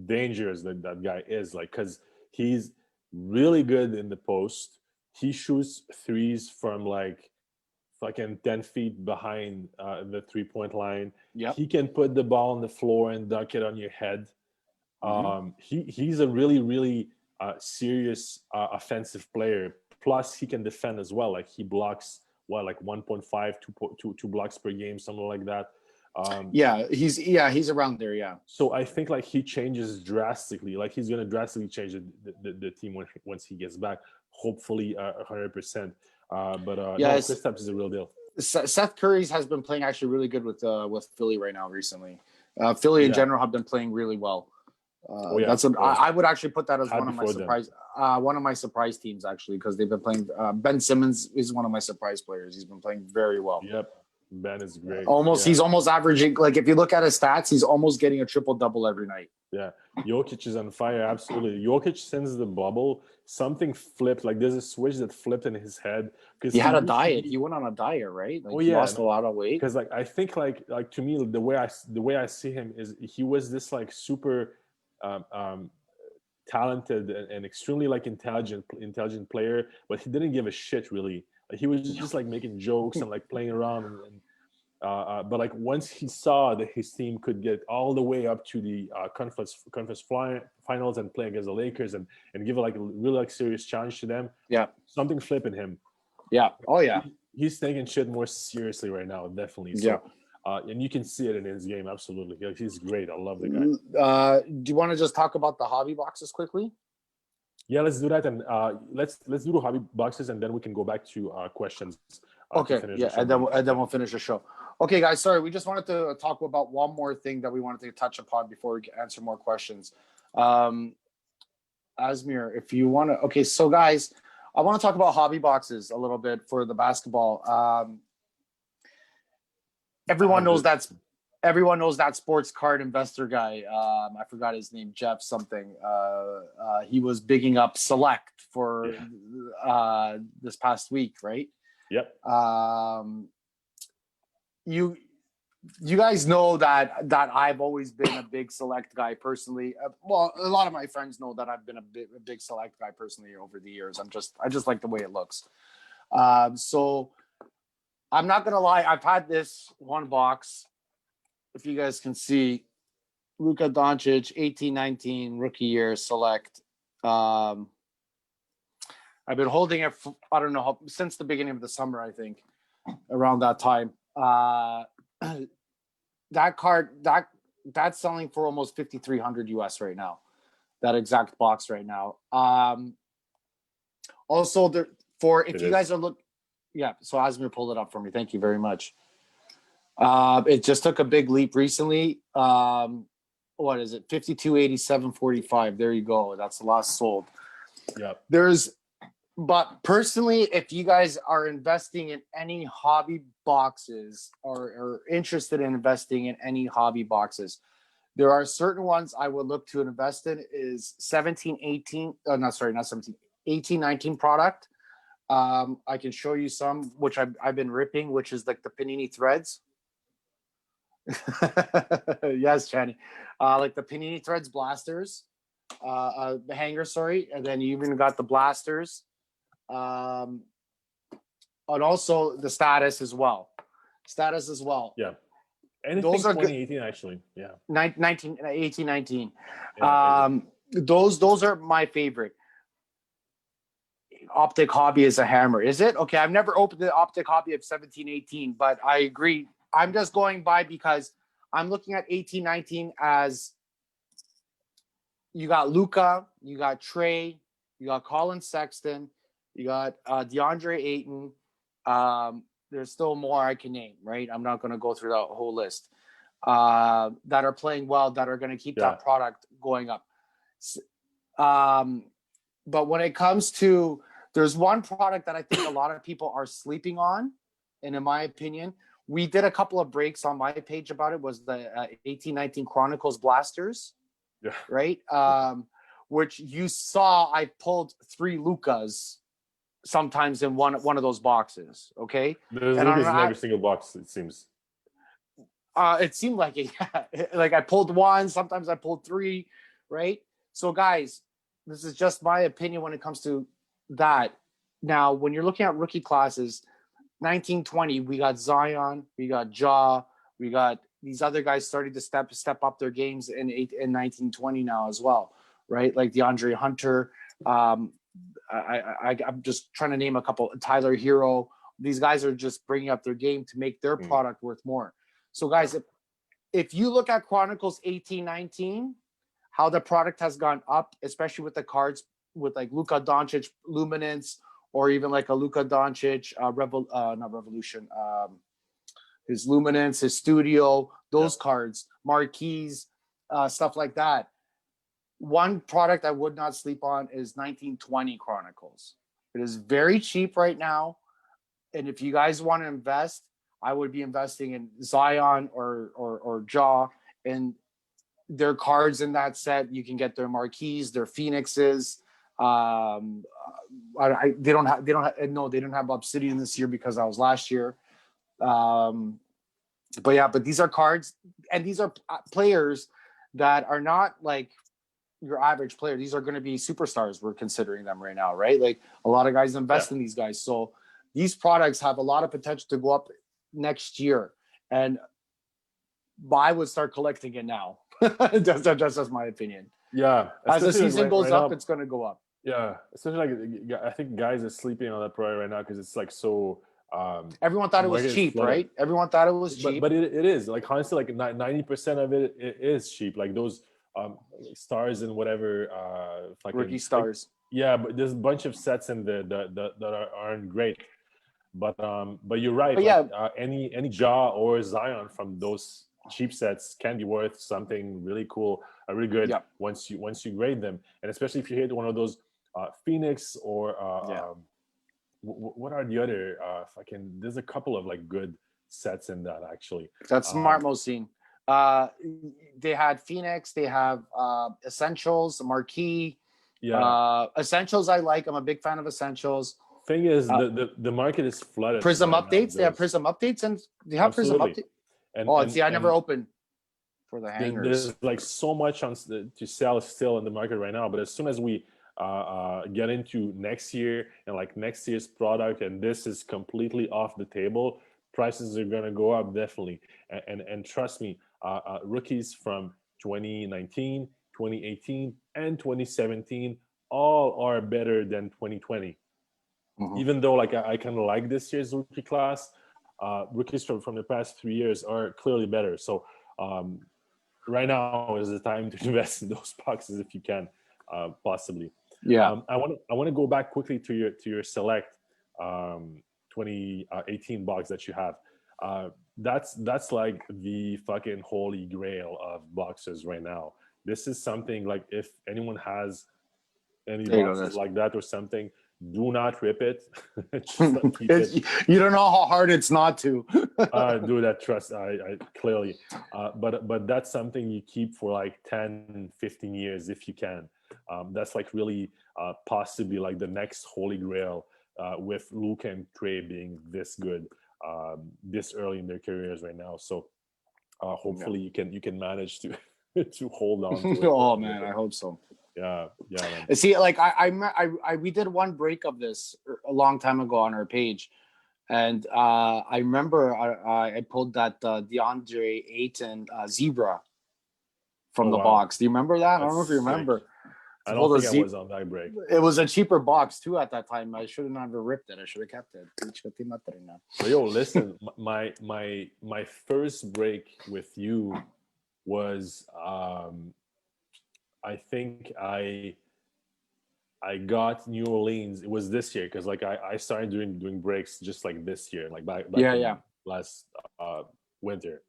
dangerous that guy is. Like, because he's really good in the post. He shoots threes from like fucking 10 feet behind the 3-point line. Yeah, he can put the ball on the floor and dunk it on your head. He's a really serious offensive player. Plus, he can defend as well. Like, he blocks like 1.5, 2 blocks per game, something like that. He's around there. Yeah. So I think like he changes drastically. Like, he's gonna drastically change the team once he gets back. Hopefully, 100%. Kristaps is a real deal. Seth Curry's has been playing actually really good with Philly right now recently. Philly in general have been playing really well. I would actually put that as one of my surprise teams actually, because they've been playing. Ben Simmons is one of my surprise players. He's been playing very well. Yep, Ben is great. He's almost averaging, like, if you look at his stats, he's almost getting a triple-double every night. Yeah, Jokic is on fire. Absolutely, Jokic since the bubble, something flipped. Like, there's a switch that flipped in his head because he had a diet. He went on a diet, right? Like, he lost a lot of weight. Because like I think like to me the way I see him is he was this like super talented and extremely like intelligent player, but he didn't give a shit really. Like, he was just like making jokes and like playing around but like once he saw that his team could get all the way up to the conference finals and play against the Lakers and give a really like serious challenge to them, something flipped in him. He's taking shit more seriously right now, definitely. So, and you can see it in his game. Absolutely, he's great. I love the guy. Do you want to just talk about the hobby boxes quickly? Yeah, let's do that, and let's do the hobby boxes, and then we can go back to questions. Okay, and then we'll finish the show. Okay, guys, sorry, we just wanted to talk about one more thing that we wanted to touch upon before we answer more questions. Asmir, if you want to, okay, so guys, I want to talk about hobby boxes a little bit for the basketball. Everyone knows that sports card investor guy. I forgot his name, Jeff something. He was bigging up Select for this past week, right? Yep. You guys know that I've always been a big Select guy personally. Well, a lot of my friends know that I've been a big Select guy personally over the years. I just like the way it looks. So I'm not gonna lie, I've had this one box. If you guys can see, Luka Doncic, 18-19 rookie year Select. I've been holding it for, I don't know, since the beginning of the summer, I think, around that time. That card, that's selling for almost $5,300 US right now. That exact box right now. Also, if you guys are looking, so Asmir pulled it up for me. Thank you very much. It just took a big leap recently. What is it? 52.87.45. There you go. That's the last sold. Yep. But personally, if you guys are investing in any hobby boxes or interested in investing in any hobby boxes, there are certain ones I would look to invest in. Is 18-19 product. I can show you some which I've been ripping, which is like the Panini Threads. Yes, Jenny. Like the Panini Threads blasters, the hanger, sorry, and then you even got the blasters, and also the status as well. Yeah. Anything those are 2018 good. Actually, yeah. 18-19. Those are my favorite. Optic Hobby is a hammer. Is it? Okay, I've never opened the Optic Hobby of 17-18, but I agree. I'm just going by because I'm looking at 18-19 as you got Luka, you got Trey, you got Colin Sexton, you got DeAndre Ayton. There's still more I can name, right? I'm not going to go through that whole list that are playing well, that are going to keep that product going up. But when it comes to, there's one product that I think a lot of people are sleeping on, and in my opinion, we did a couple of breaks on my page about it, was the 18-19 Chronicles Blasters. Yeah. Right. which you saw I pulled 3 Lucas sometimes in one of those boxes. Okay, There's and Lucas in every single box, it seems. It seemed like it. Yeah. Like I pulled 1, sometimes I pulled 3, right? So guys, this is just my opinion when it comes to that. Now, when you're looking at rookie classes, 1920, we got Zion, we got Ja, we got these other guys starting to step up their games in 1920 now as well, right? Like DeAndre Hunter. I'm just trying to name a couple. Tyler Hero. These guys are just bringing up their game to make their product worth more. So, guys, if you look at Chronicles 18-19, how the product has gone up, especially with the cards with like Luka Doncic Luminance, or even like a Luka Doncic not Revolution, his Luminance, his Studio, those cards, marquees, stuff like that. One product I would not sleep on is 1920 Chronicles. It is very cheap right now, and if you guys want to invest, I would be investing in Zion or Ja, and their cards in that set. You can get their marquees, their phoenixes. They didn't have Obsidian this year because that was last year. But these are cards, and these are players that are not like your average player. These are going to be superstars. We're considering them right now, right? Like a lot of guys invest in these guys. So these products have a lot of potential to go up next year, and I would start collecting it now. That's my opinion. Yeah, as the season goes up, it's going to go up. Yeah, especially like I think guys are sleeping on that product right now because it's like so. Everyone thought it was cheap, right? Everyone thought it was cheap, but it is like honestly, like 90% of it is cheap. Like those stars and whatever, rookie stars. Yeah, but there's a bunch of sets in there that aren't great. But you're right. But like, any Ja or Zion from those cheap sets can be worth something really cool, really good once you grade them, and especially if you hit one of those Phoenix or what are the other there's a couple of like good sets in that actually. That's Smart Mosine. They had Phoenix, they have Essentials, Marquee. Essentials I like. I'm a big fan of Essentials. Thing is, the market is flooded. Prism updates. They have Prism updates, and they have Prism updates. I never opened for the hangers. There's like so much to sell still in the market right now. But as soon as we get into next year and like next year's product, and this is completely off the table, prices are gonna go up definitely. And trust me, rookies from 2019, 2018, and 2017 all are better than 2020. Even though like I kind of like this year's rookie class, rookies from the past 3 years are clearly better. So right now is the time to invest in those boxes if you can, possibly. I want to go back quickly to your select 2018 box that you have. That's like the fucking holy grail of boxes right now. This is something like if anyone has any boxes like that or something, do not rip it. Keep it. You don't know how hard it's not to. Do that. Trust I clearly. But that's something you keep for like 10, 15 years if you can. That's like really possibly like the next holy grail with Luka and Trey being this good this early in their careers right now. So hopefully you can manage to to hold on to it. Oh man, I hope so. Yeah, man. See, like we did one break of this a long time ago on our page, and I remember I pulled that DeAndre Ayton Zebra from the box. Do you remember that? I don't know if you remember. I don't think I was on that break. It was a cheaper box too at that time. I should have never ripped it. I should have kept it. But yo, listen, my first break with you was I think I got New Orleans. It was this year because like I started doing breaks just like this year, like back last winter.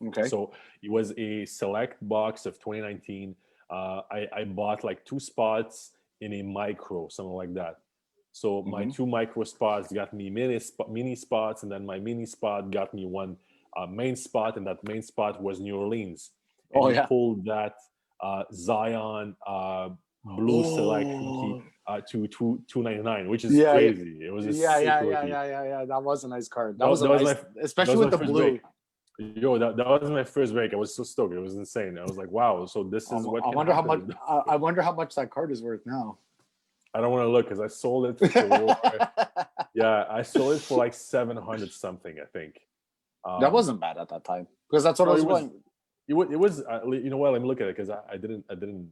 Okay. So it was a select box of 2019. I bought like 2 spots in a micro, something like that. So my 2 micro spots got me mini spots, and then my mini spot got me 1 main spot, and that main spot was New Orleans. And pulled that Zion blue select Oh. rookie to 299, which is Yeah, crazy. It was a sick rookie. Yeah. That was a nice card. That was nice, especially with the first blue. break. Yo, that was my first break. I was so stoked. It was insane. I was like, wow. So this is what I can wonder how much. happen. I wonder how much that card is worth now. I don't want to look because I sold it for yeah, I sold it for like 700 something, I think. That wasn't bad at that time because that's what I was going. It was you know what? Let me look at it because I didn't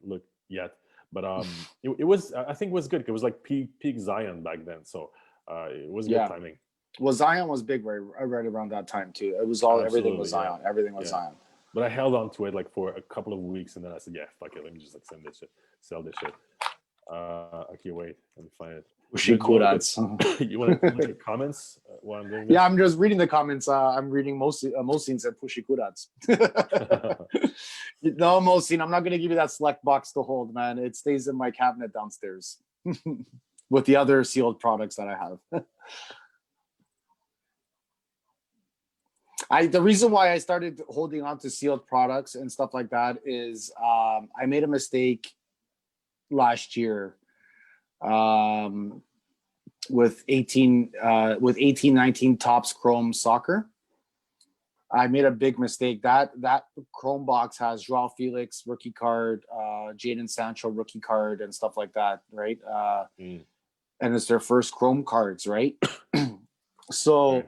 look yet, but it was, I think it was good. It was like peak Zion back then, so it was good timing. Well, Zion was big right around that time too. It was all everything was Zion. Everything was Zion. But I held on to it like for a couple of weeks, and then I said, "Yeah, fuck it, let me just like sell this shit." Okay, wait, let me find it. You want to look at comments while I'm doing this? Yeah, I'm just reading the comments. I'm reading Mohsin said Pushy Kurats. No, Mohsin, I'm not going to give you that select box to hold, man. It stays in my cabinet downstairs with the other sealed products that I have. The reason why I started holding on to sealed products and stuff like that is I made a mistake last year. With 18-19 Topps Chrome Soccer, I made a big mistake. That Chrome box has Joao Felix rookie card, Jadon Sancho rookie card, and stuff like that, right? And it's their first Chrome cards, right? So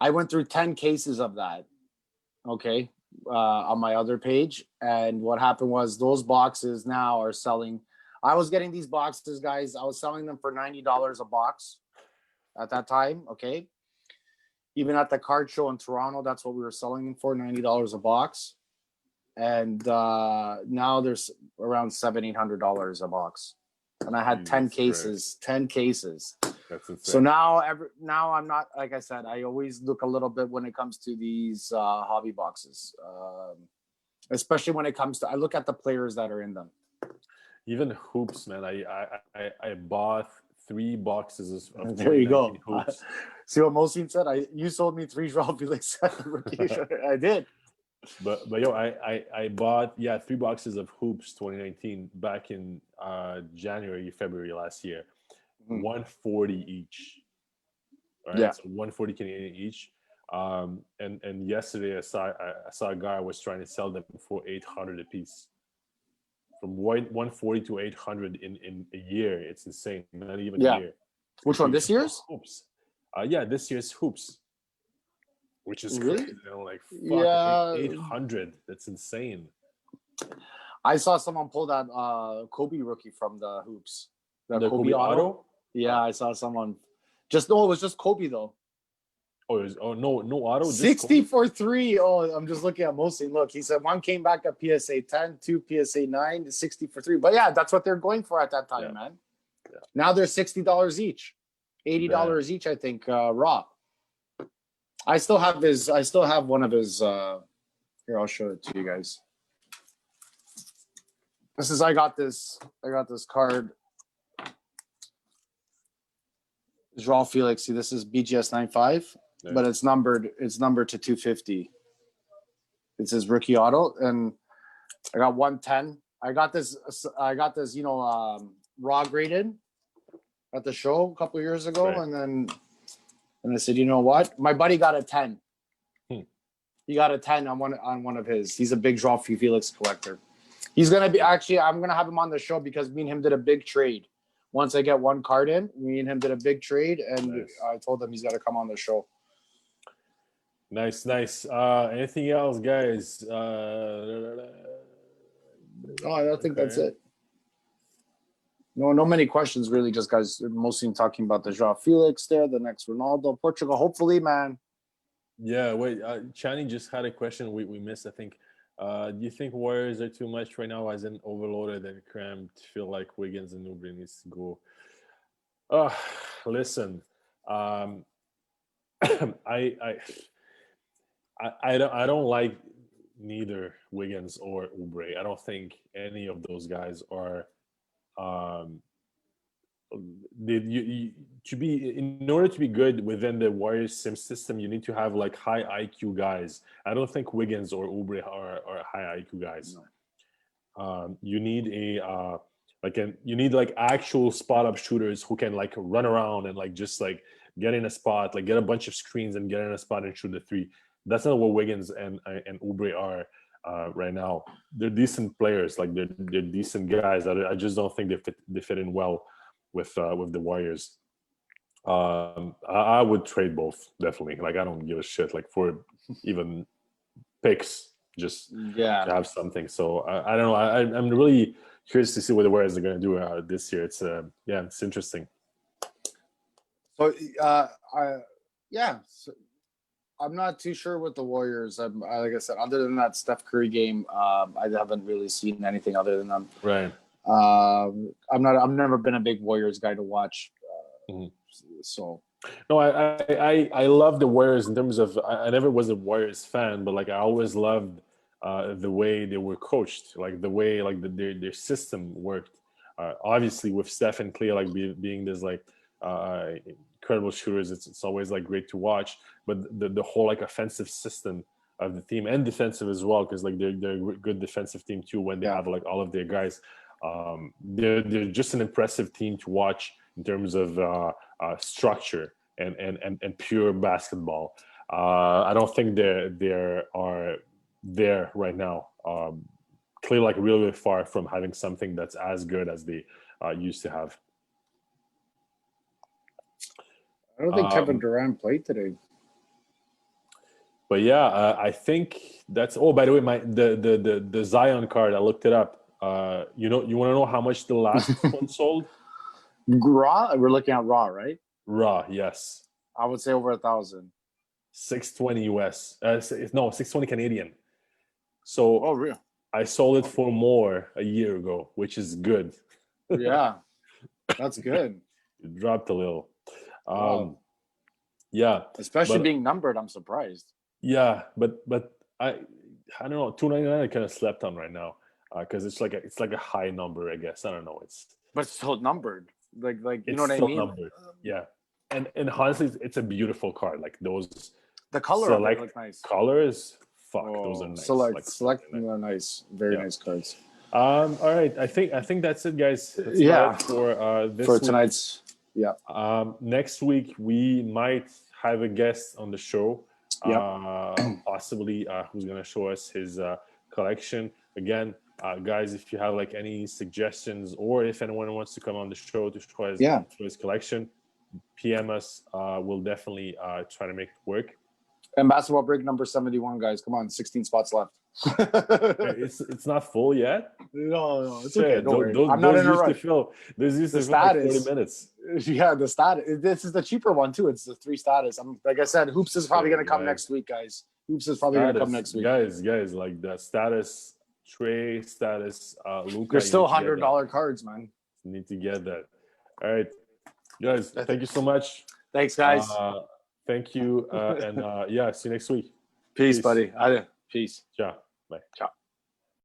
I went through 10 cases of that, okay, on my other page, and what happened was those boxes now are selling. I was getting these boxes, guys. I was selling them for $90 a box at that time, okay? Even at the card show in Toronto, that's what we were selling them for, $90 a box. And now there's around $700-800 a box. And I had 10 cases. That's insane. So now I'm not, like I said, I always look a little bit when it comes to these hobby boxes. Especially when it comes to, I look at the players that are in them. Even hoops, man. I bought 3 boxes of there you go. Hoops. See what Mohsin said? You sold me 3 Joao Felix rookie. I did. But yo, I bought 3 boxes of hoops 2019 back in January, February last year. 140 each. Right? Yeah. So 140 Canadian each. And yesterday I saw a guy was trying to sell them for 800 a piece. From 140 to 800 in a year. It's insane. Not even a year. Which one? This year's? Hoops. This year's hoops. Which is really crazy. Like, fuck, 800. That's insane. I saw someone pull that Kobe rookie from the hoops. The Kobe auto? Yeah, I saw someone. It was just Kobe though. No auto. 60 for 3. Oh, I'm just looking at Mohsin. Look, he said one came back at PSA 10, 2 PSA 9, 60 for 3. But yeah, that's what they're going for at that time, man. Yeah. Now they're $60 each, $80 each, I think, raw. I still have one of his. Here, I'll show it to you guys. I got this card. Joao Felix. See, this is BGS 95. Nice. But it's numbered to 250. It says rookie auto, and I got 110. I got this, raw graded at the show a couple of years ago, and I said, you know what? My buddy got a 10. He got a 10 on one of his. He's a big Joao Felix collector. He's gonna be I'm gonna have him on the show because me and him did a big trade. Once I get one card in, me and him did a big trade, and I told him he's got to come on the show. Nice. Anything else, guys? I think that's it. No many questions, really. Just guys, mostly talking about the Joao Felix there, the next Ronaldo, Portugal. Hopefully, man. Yeah, wait. Chani just had a question we missed, I think. Do you think Warriors are too much right now, as in overloaded and cramped? Feel like Wiggins and Oubre needs to go. Listen, I don't like neither Wiggins or Oubre. I don't think any of those guys are. To be, in order to be good within the Warriors sim system, you need to have like high IQ guys. I don't think Wiggins or Oubre are high IQ guys. You need you need like actual spot up shooters who can like run around and like just like get in a spot, like get a bunch of screens and get in a spot and shoot the three. That's not what Wiggins and Oubre are right now. They're decent players, like they're decent guys. I just don't think they fit in well with the Warriors. I would trade both, definitely. Like I don't give a shit like for even picks, just to have something. So I don't know. I'm really curious to see what the Warriors are going to do this year. It's it's interesting. So so I'm not too sure with the Warriors. Like I said, other than that Steph Curry game, I haven't really seen anything other than them. Right. I've never been a big Warriors guy to watch. So no, I love the Warriors in terms of I never was a Warriors fan, but like I always loved the way they were coached, like the way like their system worked. Obviously, with Steph and Clay like being this like incredible shooters, it's always like great to watch. But the whole like offensive system of the team and defensive as well, because like they're a good defensive team too when they have like all of their guys. They're just an impressive team to watch in terms of structure and pure basketball. I don't think they are there right now. Clearly, like really far from having something that's as good as they used to have. I don't think Kevin Durant played today. But yeah, I think that's. Oh, by the way, the Zion card, I looked it up. You want to know how much the last one sold? Raw? We're looking at Raw, right? Raw, yes. I would say over 1,000. 620 US. No, 620 Canadian. So oh, real? I sold it for more a year ago, which is good. Yeah, that's good. It dropped a little. Wow. Yeah. Especially being numbered, I'm surprised. Yeah, but I don't know. $299 I kind of slept on right now because it's like a high number, I guess. I don't know. But it's still numbered. Like you know what I mean? Numbered. Yeah. And honestly, it's a beautiful card. Like those. The color of it look nice. Colors, those are nice. Select are nice. Very nice cards. All right. I think that's it, guys. That's for this for week. Tonight's. Yeah. Next week we might have a guest on the show. Possibly who's gonna show us his collection again. Guys, if you have like any suggestions or if anyone wants to come on the show to show his collection, PM us. We'll definitely try to make it work. And basketball break number 71, guys. Come on, 16 spots left. It's not full yet. No, it's okay. Don't worry. I'm not in a rush. There's used to fill like 40 minutes. Yeah, the status. This is the cheaper one too. It's the 3 status. Like I said, Hoops is probably going to come next week, guys. Hoops is probably going to come next week, guys. Like the status, Trey status, Luka. They're still $100 cards, man. Need to get that. All right, guys. Thank you so much. Thanks, guys. Thank you, and see you next week. Peace, buddy. Peace. Ciao. Bye. Ciao.